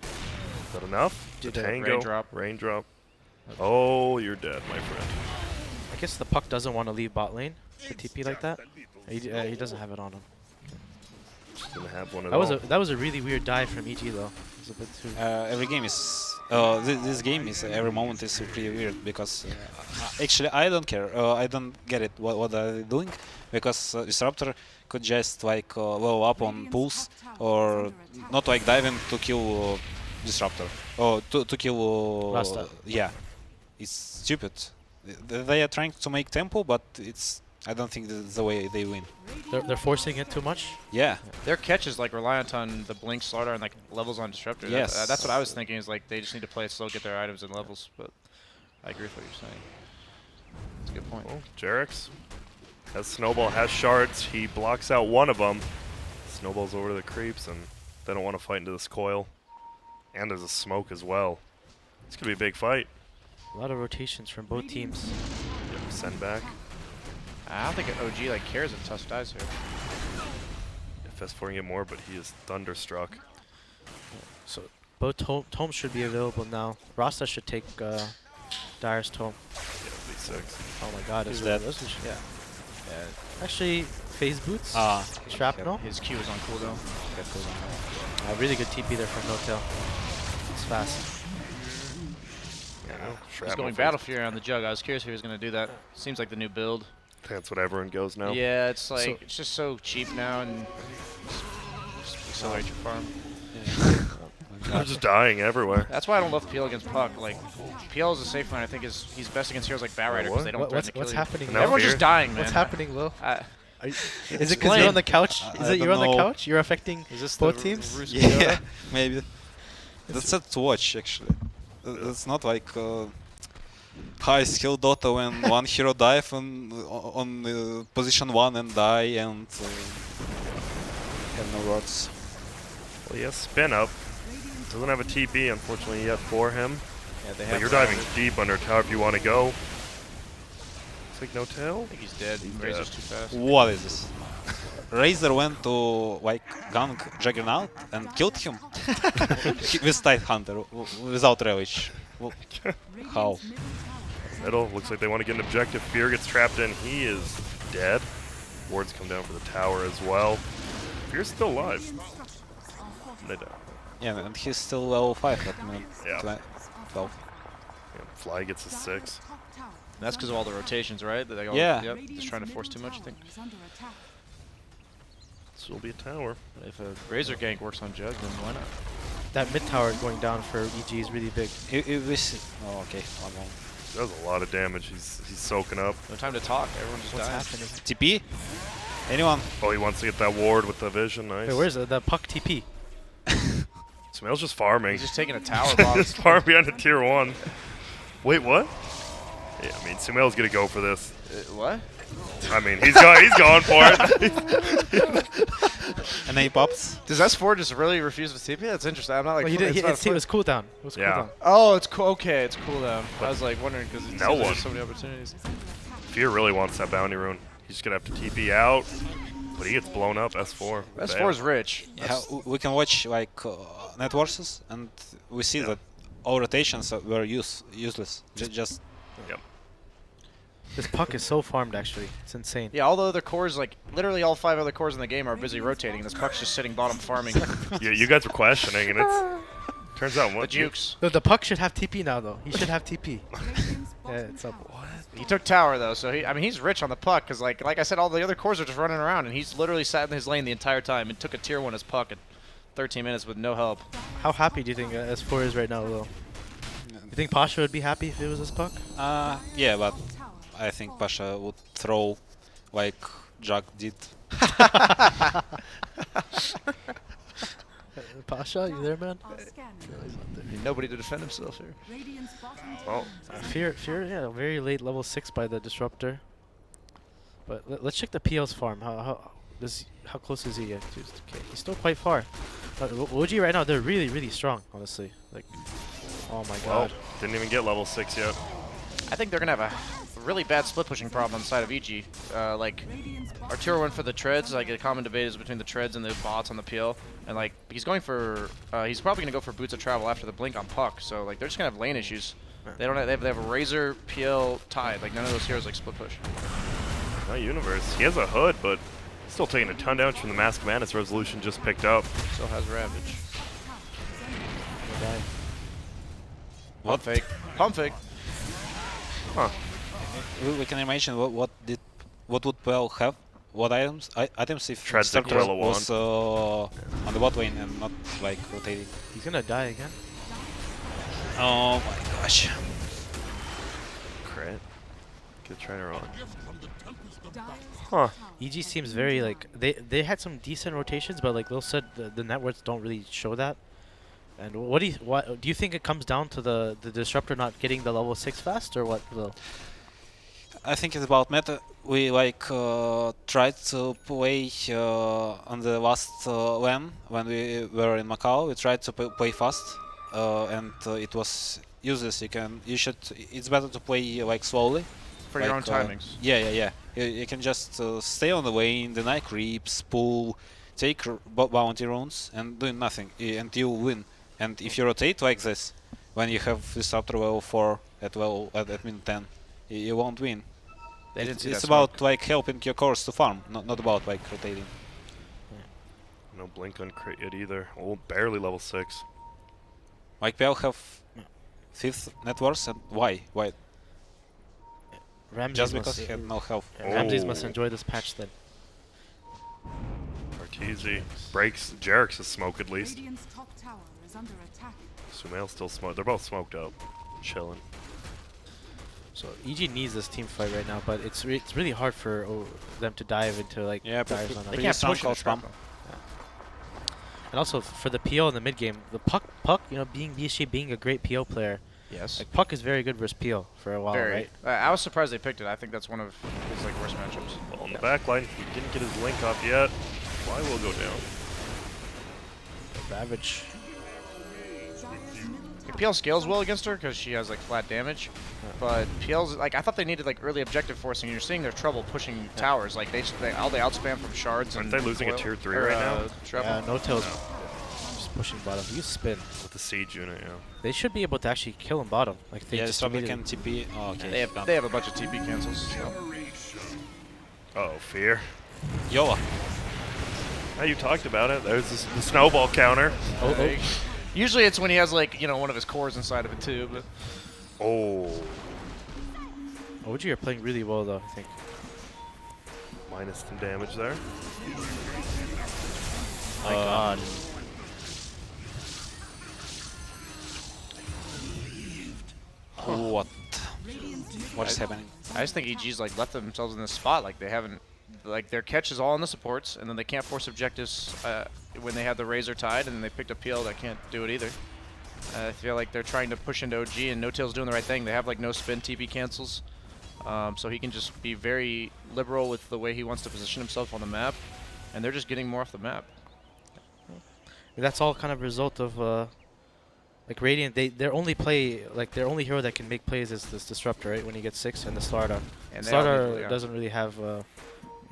Is that enough? Did The the tango. raindrop. Raindrop. Oh, you're dead, my friend. I guess the puck doesn't want to leave bot lane to TP like that. He doesn't have it on him. Just gonna have one at That all. was a really weird dive from EG though. It was a bit too. Every game is. This game is every moment is pretty weird because actually I don't care. I don't get it. What are they doing? Because Disruptor could just like level up on pulls or not like diving to kill Disruptor or to kill. Rasta. Yeah, it's stupid. They are trying to make tempo, but it's. I don't think that's the way they win. They're forcing it too much. Yeah. Their catch is like reliant on the blink slaughter and like levels on disruptor. Yes. That's what I was thinking. Is like they just need to play it slow, get their items and levels. But I agree with what you're saying. That's a good point. Oh, Jarex has Snowball, has shards. He blocks out one of them. Snowball's over to the creeps, and they don't want to fight into this coil. And there's a smoke as well. It's going to be a big fight. A lot of rotations from both teams. Yep, send back. I don't think an OG like cares if Tusk dies here. FS4 can get more, but he is thunderstruck. So both tomes should be available now. Rasta should take Dire's tome. Yeah, V6. Oh my god, Is is that- Yeah. Actually, phase boots. Shrapnel. His Q is on cooldown. Really good TP there from No Tail. It's fast. Yeah, He's shrapnel going phase. Battle Fury on the Jug. I was curious if he was going to do that. Seems like the new build. That's what everyone goes now. Yeah, it's like So- it's just so cheap now and just accelerate your farm. They're just dying everywhere. That's why I don't love PL against Puck. Like PL is a safe line. I think he's best against heroes like Batrider because what? they don't threaten to kill What's you. happening? Now Now? Everyone's Fear? just dying, man. What's happening, Will? I, Is it because Explain. you're on the couch? Is I it you're don't on the know. couch? You're affecting is this both the teams? Rus- Yeah, maybe. That's sad to watch actually. It's not like high skill Dota when one hero dive on position 1 and die and have no words. Well, he has spin up. Doesn't have a TP, unfortunately, yet for him. Yeah, they But have. you're diving deep under tower if you want to go. Looks like no tail. I think he's dead. He's Razor's dead. too fast. What is this? Razor went to like gank Juggernaut and killed him with Tidehunter without relish. How? Middle, looks like they want to get an objective. Fear gets trapped in. He is dead. Wards come down for the tower as well. Fear's still alive. They die. Yeah, and he's still level 5 at minute Yeah. 12. Yeah, Fly gets a 6. That's because of all the rotations, right? That they all, Yeah. Yep. Just trying to force too much, I think. This will be a tower. If a Razor gank works on Jug, then why not? That mid tower going down for EG is really big. If we see, oh, okay, one more. Does a lot of damage. He's soaking up. No time to talk. Everyone just What's dies. happening? TP? Anyone? Oh, he wants to get that ward with the vision. Nice. Wait, where's the puck TP? Sumail's just farming. He's just taking a tower bomb. Just farm behind a tier 1. Wait, what? Yeah, I mean, Sumail's gonna go for this. What? I mean, he's going for it. And then he pops. Does S4 just really refuse with TP? That's interesting. I'm not like. Well, he it's did. not It was cooldown. It was Yeah. cooldown. Oh, it's cool. Okay, it's cooldown. I was like wondering because No one. there's so many opportunities. Fear really wants that bounty rune. He's just gonna have to TP out, but he gets blown up. S4. S4 is rich. Yeah, we can watch like net versus, and we see that all rotations were useless. Just Yep. This puck is so farmed, actually. It's insane. Yeah, all the other cores, like literally all 5 other cores in the game are busy rotating. This puck's just sitting bottom farming. Yeah, you guys were questioning, and it's turns out The what jukes. The puck should have TP now, though. He should have TP. Yeah, it's up. He took tower though, so he's rich on the puck because like I said, all the other cores are just running around, and he's literally sat in his lane the entire time and took a tier 1 as puck at 13 minutes with no help. How happy do you think S4 is right now, though? You think Pasha would be happy if it was his puck? yeah, but I think Pasha would throw like Jack did. Pasha, you there, man? Nobody to defend himself here. Oh, Fear, yeah, very late level 6 by the Disruptor. But let's check the PL's farm. How close is he yet? Okay, he's still quite far. OG right now, they're really strong, honestly. Like, oh my well, god. didn't even get level 6 yet. I think they're gonna have a really bad split pushing problem on the side of EG. Like our tier 1 for the treads, like a common debate is between the treads and the bots on the PL. And like he's going for, he's probably gonna go for boots of travel after the blink on puck. So like they're just gonna have lane issues. They don't. They have a Razor PL tied. Like none of those heroes like split push. Not Universe. He has a hood, but still taking a ton damage from the Mask of Madness resolution just picked up. Still has Ravage. What? Pump fake. Pump fake. Huh. We can imagine what would Pell have, what items if Treads Starter Aquila was on the bot lane and not like rotating. He's gonna die again. Oh my gosh. Crit. Good trainer on. Huh. EG seems very like they had some decent rotations, but like Lil said, the networks don't really show that. And what do you think it comes down to the Disruptor not getting the level 6 fast, or what, Lil? I think it's about meta. We like tried to play on the last LAN when we were in Macau. We tried to play fast, and it was useless. It's better to play like slowly. For your own timings. Yeah. You can just stay on the lane, deny creeps, pull, take bounty runes, and do nothing, and you win. And if you rotate like this, when you have Disruptor level 4 at min 10, you won't win. They didn't see It's that about smoke. like helping your cores to farm, not about like rotating. No blink on crit yet either. Oh, barely level 6. Like PL have 5th net worth, and why? Why? Ramses Just because must, he had no health. Ramses must Oh. enjoy this patch then. Arteezy breaks Jarek's smoke at least. Sumail still smoked. They're both smoked up. Chilling. So EG needs this team fight right now, but it's really hard for them to dive into like Yeah, dives on They Pretty can't strong push call it. spam. And also for the PO in the mid game, the Puck, you know, being BSG being a great PO player, Yes. like Puck is very good versus PO for a while, Very. right? I was surprised they picked it. I think that's one of his like worst matchups. Well, on the back line, he didn't get his link off yet. Fly will go down. Ravage. PL scales well against her because she has like flat damage, but PL's like I thought they needed like early objective forcing. You're seeing their trouble pushing towers. Like they outspam from shards. Aren't and they losing a coil- tier 3 or, right now? Treble. Yeah, no tails. pushing bottom. Use spin. With the siege unit, yeah. They should be able to actually kill him bottom. Like they Yeah, just probably immediately- can TP. Oh, okay. They have a bunch of TP cancels. So. Oh, fear. Yola. Oh, you talked about it. There's the snowball counter. Oh. Usually it's when he has like one of his cores inside of it too. But Oh. OG are playing really well though. I think. Minus some damage there. My God. What? What is happening? I just think EG's like left themselves in this spot. Like they haven't, like their catch is all on the supports, and then they can't force objectives when they have the Razor tied, and then they picked up PL that can't do it either. I feel like they're trying to push into OG, and No Tail's doing the right thing. They have like no spin TP cancels, so he can just be very liberal with the way he wants to position himself on the map, and they're just getting more off the map. That's all kind of a result of like Radiant. Their only play, like their only hero that can make plays is this Disruptor, right? When he gets 6 and the Slardar. And they all Slardar need- yeah. doesn't really have.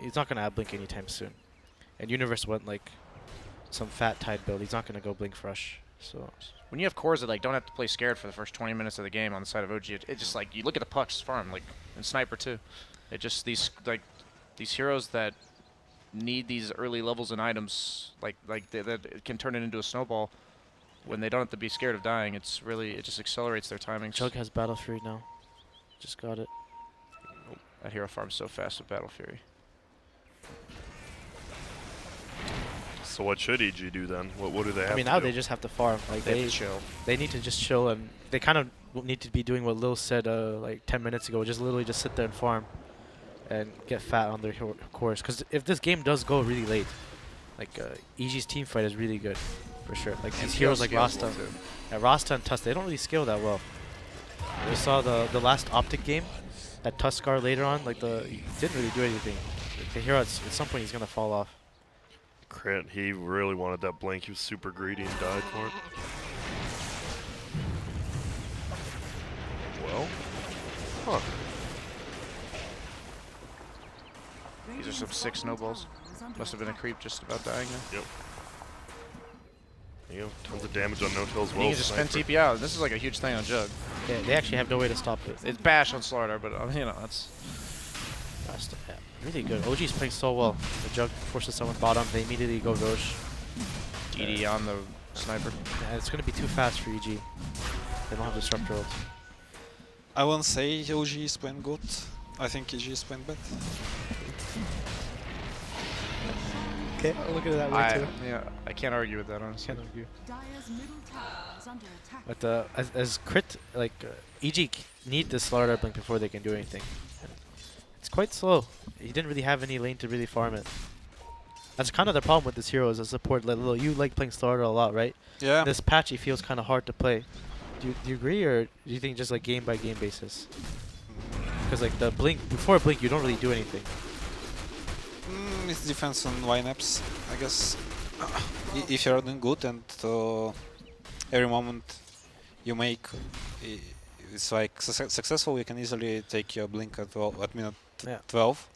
He's not gonna have Blink anytime soon. And Universe went like some fat Tide build. He's not gonna go Blink Fresh. So When you have cores that like don't have to play scared for the first 20 minutes of the game on the side of OG, it just like you look at the Puck's farm, like and Sniper too. It just these heroes that need these early levels and items, that it can turn it into a snowball. When they don't have to be scared of dying, it just accelerates their timings. Chug has Battle Fury now. Just got it. That hero farms so fast with Battle Fury. So what should EG do then? What do they have I mean, to now do? they just have to farm. Like They have to chill. They need to just chill, and they kind of need to be doing what Lil said like 10 minutes ago. Just literally just sit there and farm, and get fat on their course. Because if this game does go really late, like EG's team fight is really good, for sure. Like these heroes like Rasta, Rasta and Tusk, they don't really scale that well. We saw the last Optic game, that Tuskar later on, like he didn't really do anything. The hero at some point he's gonna fall off. Crit, he really wanted that blink. He was super greedy and died for it. Well, huh. These are some sick snowballs. Must have been a creep just about dying there. Yep. You know, tons of damage on No Tail's You well. can just spend TP out. This is like a huge thing on Jug. They actually have no way to stop it. It's bash on Slardar, but that's Rasta, yeah, really good. OG's playing so well. The Jug forces someone bottom, they immediately go Roche. DD on the Sniper. Yeah, it's gonna be too fast for EG. They don't have Disruptor ult. I won't say OG is playing good. I think EG is playing bad. Okay, I'll look at it that I can't argue with that, honestly. Can't argue. Dire's middle tower is under attack. But as crit, like EG need this Slardar blink before they can do anything. And it's quite slow. He didn't really have any lane to really farm it. That's kind of the problem with this hero as a support. Like, Lil, you like playing Slardar a lot, right? Yeah. This patch, he feels kind of hard to play. Do you agree, or do you think just like game by game basis? Because like the blink before blink, you don't really do anything. It depends on lineups, I guess. If you're doing good and every moment you make it's like successful, you can easily take your blink at minute Yeah. 12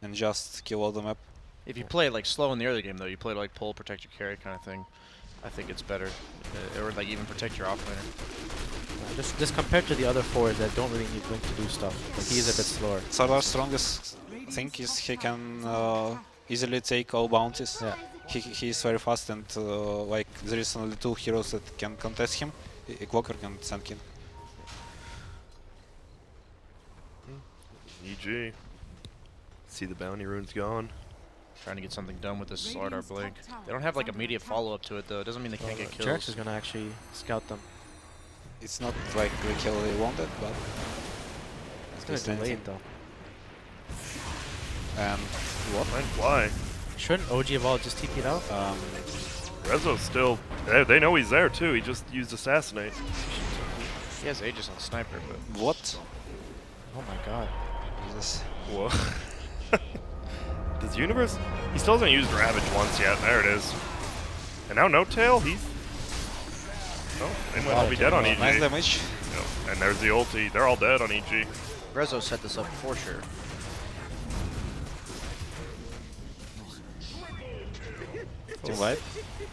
and just kill all the map. If you play like slow in the early game, though, you play like pull, protect your carry kind of thing. I think it's better, or like even protect your offlaner. Just compared to the other fours that don't really need blink to do stuff. Like he is a bit slower. Sardar's strongest thing is he can easily take all bounties. Yeah. He is very fast and like there is only 2 heroes that can contest him, Clockwork and Sandkin. EG. See the bounty rune's gone. Trying to get something done with this Slardar blink. They don't have like immediate follow-up to it, though. It doesn't mean they can't get kills. Jarex is gonna actually scout them. It's not like the kill they wanted, but It's gonna Just delay anything. it though. and what? Might fly. Shouldn't OG Evolve just TP it out? Rezo's still. They know he's there too. He just used Assassinate. He has Aegis on Sniper, but What? Oh my god. Jesus. Whoa. Does Universe? He still hasn't used Ravage once yet. There it is. And now No Tail. He's. Oh, they might all be dead on EG. Nice damage. Yep. And there's the ulti. They're all dead on EG. Rezo set this up for sure. Team White.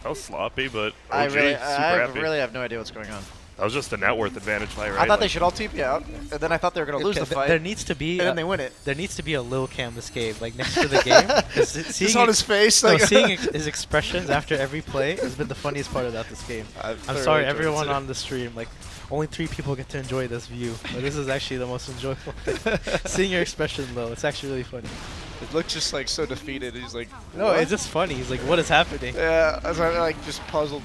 That was sloppy, but I OG really, super I happy. really have no idea what's going on. That was just a net worth advantage fight, right? I thought they Like, should all TP out, and then I thought they were gonna lose the fight, There needs to be. and then they win it. There needs to be a Lil Cam this game, like next to the game. 'Cause Just on his face, no, like seeing his expressions after every play has been the funniest part about this game. I'm sorry, everyone on the stream. Like, only 3 people get to enjoy this view, but this is actually the most enjoyable thing. Seeing your expression, though, it's actually really funny. It looked just like so defeated. He's like, No, what? it's just funny. He's like, what is happening? Yeah, I was like just puzzled.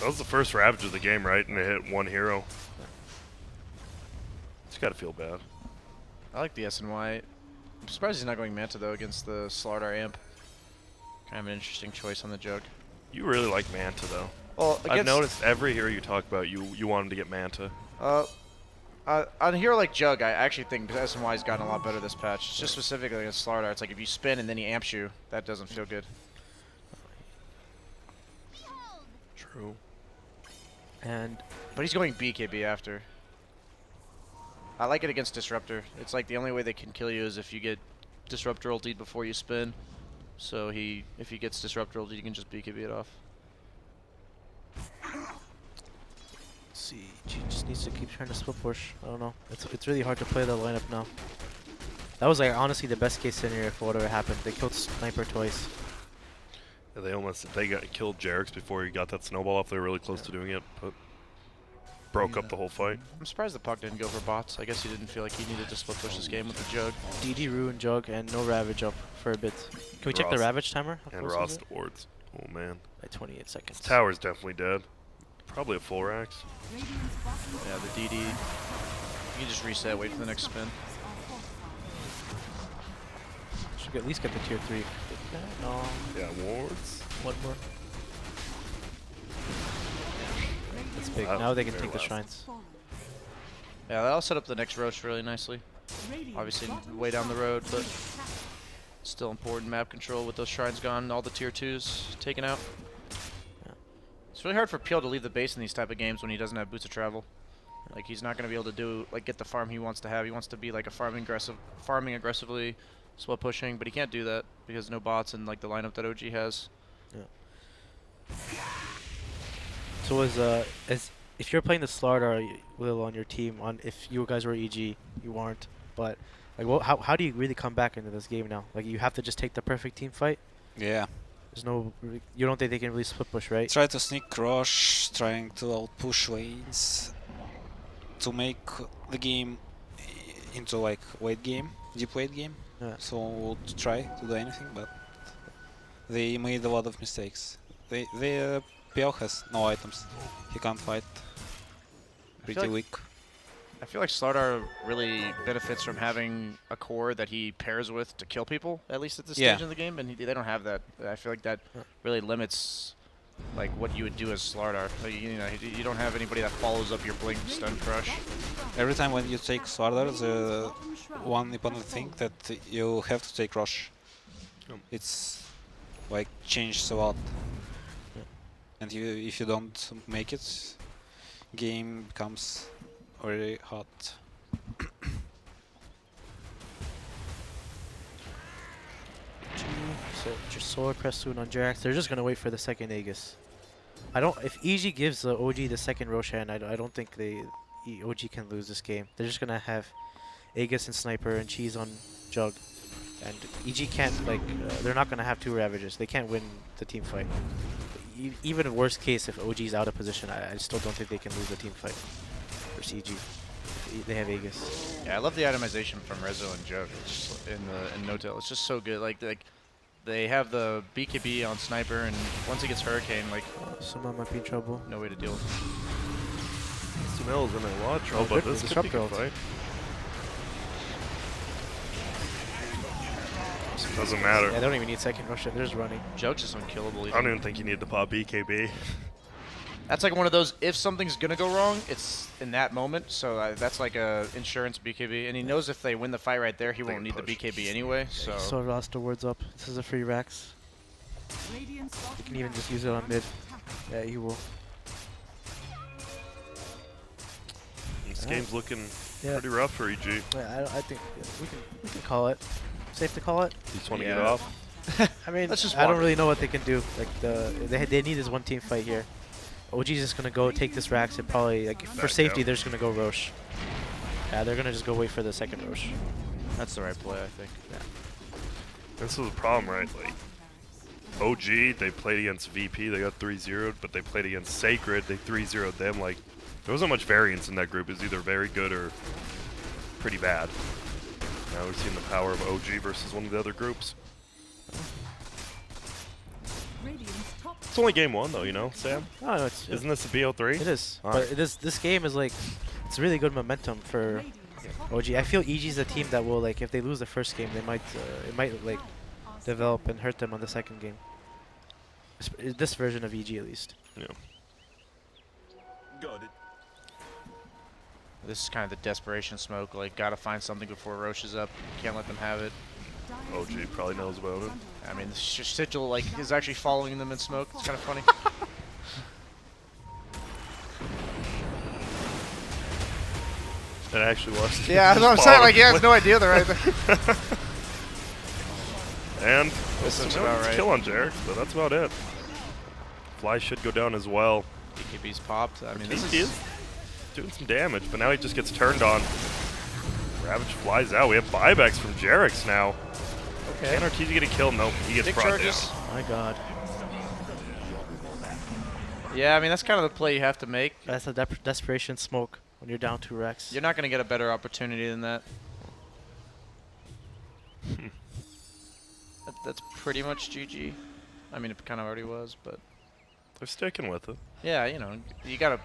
that was the first Ravage of the game, right? And it hit 1 hero. Just gotta feel bad. I like the SNY. I'm surprised he's not going Manta though against the Slardar amp. Kind of an interesting choice on the jug. You really like Manta, though. Well, I've against noticed every hero you talk about, you want him to get Manta. on a hero like Jug, I actually think SNY's gotten a lot better this patch. It's just specifically against Slardar. It's like if you spin and then he amps you, that doesn't feel good. True. But he's going BKB after. I like it against Disruptor. It's like the only way they can kill you is if you get Disruptor ultied before you spin. So if he gets Disruptor ultied, you can just BKB it off. Let's see, he just needs to keep trying to split push. I don't know. It's really hard to play the lineup now. That was like honestly the best case scenario for whatever happened. They killed Sniper twice. Yeah, they got killed Jarex before he got that snowball off. They were really close to doing it, but broke up the whole fight. I'm surprised the puck didn't go for bots. I guess he didn't feel like he needed to split push this game with the Jug. DD ruined Jug and no Ravage up for a bit. Can we check the Ross- Ravage timer? How And close is Ross it? wards. Oh man, Like 28 seconds. his tower's definitely dead. Probably a full racks. Yeah, the DD. You can just reset, wait for the next spin. Should at least get the tier 3. No, Yeah, wards. one more. That's big. Wow, Now they can very take the well. shrines. Yeah, that'll set up the next Roche really nicely. Obviously, way down the road, but still important map control with those shrines gone, all the tier 2s taken out. Yeah. It's really hard for Peel to leave the base in these type of games when he doesn't have boots of travel. Like he's not going to be able to get the farm he wants to have. He wants to be like a farming aggressively, split pushing, but he can't do that because no bots and like the lineup that OG has. So as if you're playing the Slardar Lil on your team, if you guys were EG, you weren't, but like how do you really come back into this game now? Like you have to just take the perfect team fight. Yeah. There's no, you don't think they can really split push, right? Try to sneak Roche, trying to outpush lanes to make the game into like late game, deep late game. Yeah. So we'll try to do anything, but they made a lot of mistakes. The PL has no items. He can't fight. Pretty like- weak. I feel like Slardar really benefits from having a core that he pairs with to kill people, at least at this Yeah. stage in the game, and they don't have that. I feel like that really limits like what you would do as Slardar. Like, you don't have anybody that follows up your blink stun crush. Every time when you take Slardar, the one opponent think that you have to take Roche. It's like changed a lot. And if you don't make it, game becomes very hot. So just Solar Crest soon on Jerax. They're just gonna wait for the second Aegis. If EG gives the OG the second Roshan, I don't think OG can lose this game. They're just gonna have Aegis and Sniper and Cheese on Jug, and EG can't they're not gonna have 2 Ravages. They can't win the team fight. Even in worst case, if OG's out of position, I still don't think they can lose the team fight versus EG. They have Aegis. Yeah, I love the itemization from Rezo and Jug in No-Tail. It's just so good. Like they have the BKB on Sniper, and once he gets Hurricane, like Someone might be in trouble. no way to deal with it. Sumel's in a lot of trouble, Oh, but good this could be a good disruptor fight. Doesn't matter. Yeah, they don't even need second Roshan. They're just running. Jug's just unkillable. I don't even think you need to pop BKB. That's like one of those, if something's gonna go wrong, it's in that moment. So that's like a insurance BKB, and he knows if they win the fight right there, he won't need the push. BKB anyway. So So Rasta wards up. This is a free Rax. You can even just use it on mid. Yeah, he will. This Alright. game's looking Yeah. pretty rough for EG. Yeah, I think we can call it. Safe to call it. You just want to Yeah. get off. I mean, Let's just I don't wander. really know what they can do. Like they need this one team fight here. OG's just gonna go take this Rax and probably like for Back safety out. they're just gonna go Roche. Yeah, they're gonna just go wait for the second Roche. That's the right play, I think. This is the problem, right? Like, OG, they played against VP, they got 3-0'd, but they played against Sacred, they 3-0'd them. Like, there wasn't much variance in that group. It was either very good or pretty bad. Now we've seen the power of OG versus one of the other groups. Radiant's top It's only game one, though, you know, Sam? Oh, no, it's Isn't this a BO3? it is. Alright. But this game is like it's really good momentum for Radiant's top OG. I feel EG's a team that will like if they lose the first game, they might it might like develop and hurt them on the second game. This version of EG at least. Yeah. This is kind of the desperation smoke. Like, gotta find something before Roche is up. Can't let them have it. OG probably knows about it. I mean, the Sigil like is actually following them in smoke. It's kind of funny. It actually was. Yeah, that's what I'm saying. Like, he has no idea they're right there. And This looks no about right. kill on Jarek, but that's about it. Fly should go down as well. BKB's popped. I mean, this He is is doing some damage, but now he just gets turned on. Ravage flies out. We have buybacks from Jarek's now. okay. Can Arteezy get a kill? Nope. He gets Dick brought charges. down. My God, Yeah, I mean that's kind of the play you have to make. that's a desperation smoke when you're down 2 Rex. You're not gonna get a better opportunity than that. That's pretty much GG. I mean, it kind of already was, but They're sticking with it. yeah, you know, you gotta.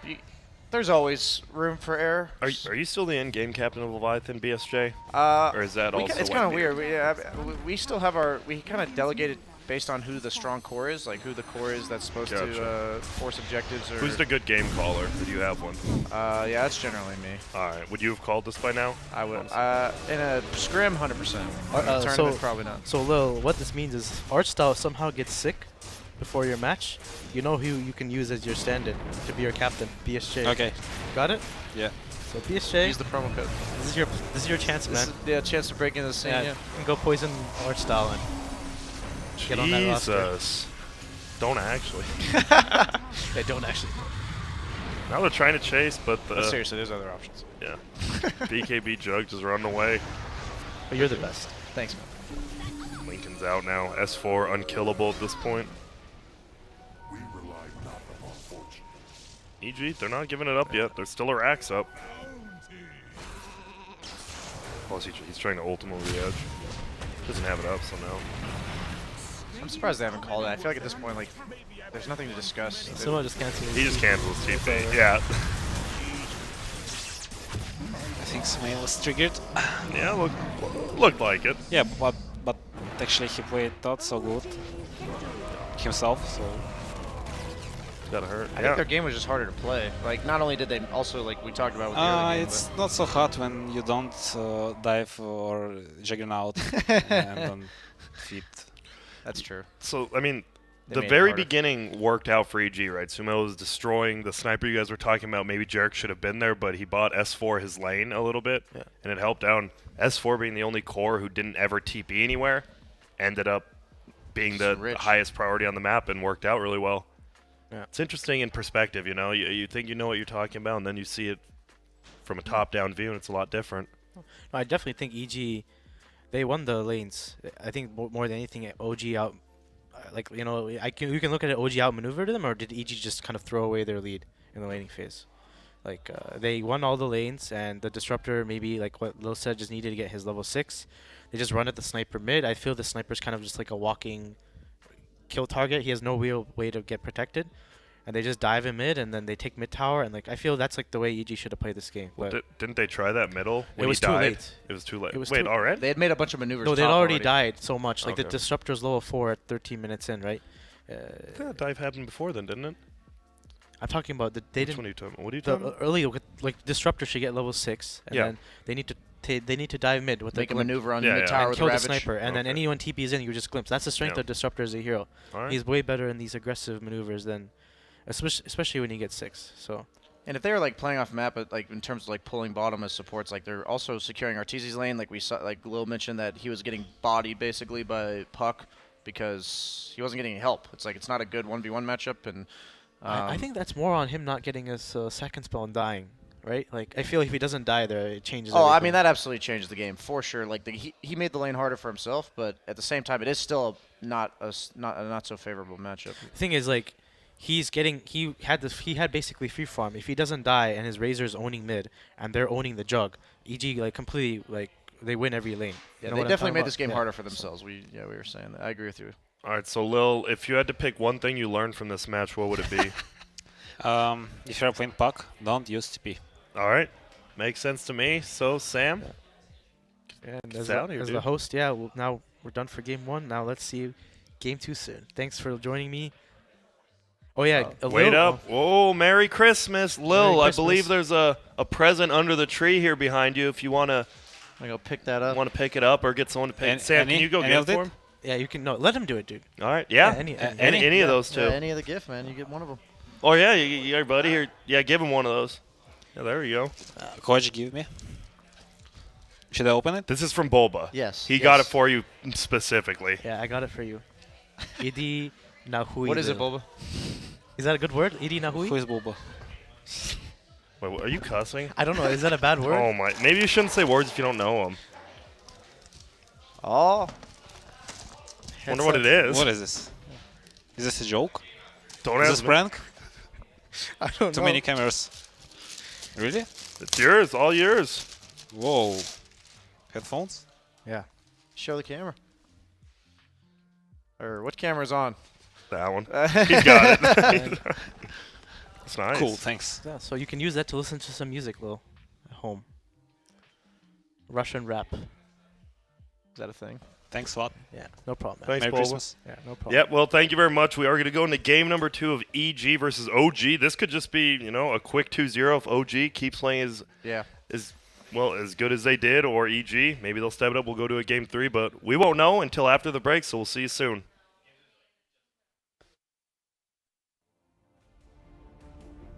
There's always room for error. Are you still the in-game captain of Leviathan, BSJ? Or is that we also it's kind of Wendy? weird. We still have our. We kind of delegated based on who the strong core is, like who the core is that's supposed to Gotcha. force objectives. Or Who's the good game caller? Did you have one? yeah, that's generally me. All right. Would you have called this by now? I would. In a scrim, 100%. Tournament, so- probably not. So Lil, what this means is art style somehow gets sick before your match. You know who you can use as your stand-in to be your captain, BSJ. Okay. Got it? Yeah. So BSJ, Use the promo code. this is your chance, This man. is the chance to break into the scene. Yeah, Yeah. you can go poison art style and get on that roster. Jesus. Don't actually. They don't actually. Now they're trying to chase, but But seriously, there's other options. yeah. BKB Jug just running away. But you're the best. Thanks, man. Lincoln's out now. S4 unkillable at this point. EG, they're not giving it up yet. There's still a Rax up. Plus, he's trying to ultimate over the edge. Doesn't have it up, so no. I'm surprised they haven't called it. I feel like at this point, like, there's nothing to discuss. Someone just cancels. He just cancels TP. Yeah. I think Smail was triggered. Yeah, looked like it. Yeah, but actually he played not so good himself. So Gotta hurt. I Yeah. think their game was just harder to play. Like, not only did they also, like we talked about with the early game, it's not so hard when you don't dive or juggernaut and then feed. that's true. So, I mean, They the made it very harder. beginning worked out for EG, right? Sumo was destroying the sniper you guys were talking about. Maybe Jarek should have been there, but he bought S4 his lane a little bit, Yeah. and it helped down. S4 being the only core who didn't ever TP anywhere, ended up being the Just rich. highest priority on the map and worked out really well. Yeah. It's interesting in perspective, you know? You think you know what you're talking about, and then you see it from a top-down view, and it's a lot different. I definitely think EG, they won the lanes. I think more than anything, OG out. Like you know, you can look at it. OG outmaneuvered them, or did EG just kind of throw away their lead in the laning phase? Like they won all the lanes, and the disruptor maybe like what Lil said just needed to get his level 6. They just run at the sniper mid. I feel the sniper's kind of just like a walking kill target. He has no real way to get protected, and they just dive in mid, and then they take mid tower. And like I feel that's like the way EG should have played this game. Well, But didn't they try that middle when was he too died? late. It was too late. It was Wait, too- already? They had made a bunch of maneuvers. no, they'd top already died so much. Like the Okay. disruptor's level 4 at 13 minutes in, right? That dive happened before then, didn't it? I'm talking about they Which didn't. one are you talking about? What are you The talking about? early like disruptor should get level 6, and Yeah. then they need to they need to dive mid with Make the a glimp maneuver on Yeah, mid yeah. tower and with kill the Ravage. sniper, and then Okay. anyone TPs in, you just glimpse. That's the strength Yeah. of disruptor as a hero. All right. He's way better in these aggressive maneuvers than, especially when you get 6. So And if they're like playing off map, but like in terms of like pulling bottom as supports, like they're also securing Arteezy's lane. Like we saw, like Lil mentioned that he was getting bodied basically by Puck because he wasn't getting any help. It's like it's not a good 1v1 matchup, and I think that's more on him not getting his second spell and dying, right? Like, I feel if he doesn't die there, it changes oh, I everything. mean that absolutely changes the game for sure. Like he made the lane harder for himself, but at the same time, it is still not a not so favorable matchup. The thing is, like, he had basically free farm. If he doesn't die and his Razor's owning mid and they're owning the jug, EG like completely like they win every lane. Yeah, You know they what I'm definitely talking made about? this game Yeah. harder for themselves. We were saying that. I agree with you. All right, so Lil, if you had to pick one thing you learned from this match, what would it be? If you're playing puck, don't use TP. All right, makes sense to me. So Sam, And Get as, out the, here, as dude. the host, yeah, now we're done for game 1. Now let's see game 2 soon. Thanks for joining me. Oh yeah, wait Lil- up! Whoa, Merry Christmas, Lil! Merry I believe Christmas. there's a present under the tree here behind you. If you wanna I go pick that up. pick it up or get someone to pick. An- Sam, can any- you go any get of it for it? him? Yeah, you can let him do it, dude. All right, yeah. any Any of those two. Yeah, any of the gift, man. You get one of them. Oh yeah, you buddy here. Yeah, give him one of those. Yeah, there we go. Coach, give me. Should I open it? This is from Bulba. Yes. He got it for you specifically. Yeah, I got it for you. Idi Nahui. What is it, Boba? Is that a good word? Idi Nahui? Who is Bulba? Wait, are you cussing? I don't know. Is that a bad word? Oh my! Maybe you shouldn't say words if you don't know them. Oh, Wonder what it is. What is this? Is this a joke? Don't Is ask this me. prank? I don't Too many cameras. Really? It's yours, all yours. Whoa. Headphones? Yeah. show the camera. Or what camera's on? That one. He's got it. It's nice. Cool, thanks. Yeah, so you can use that to listen to some music, Lil, at home. Russian rap. Is that a thing? Thanks a lot. Yeah, no problem. Man. Thanks, Merry Bulba. Christmas. Yeah, no problem. Yep. Well, thank you very much. We are going to go into game number 2 of EG versus OG. This could just be, a quick 2-0 if OG keeps playing as good as they did, or EG. Maybe they'll step it up. We'll go to a game 3, but we won't know until after the break. So we'll see you soon.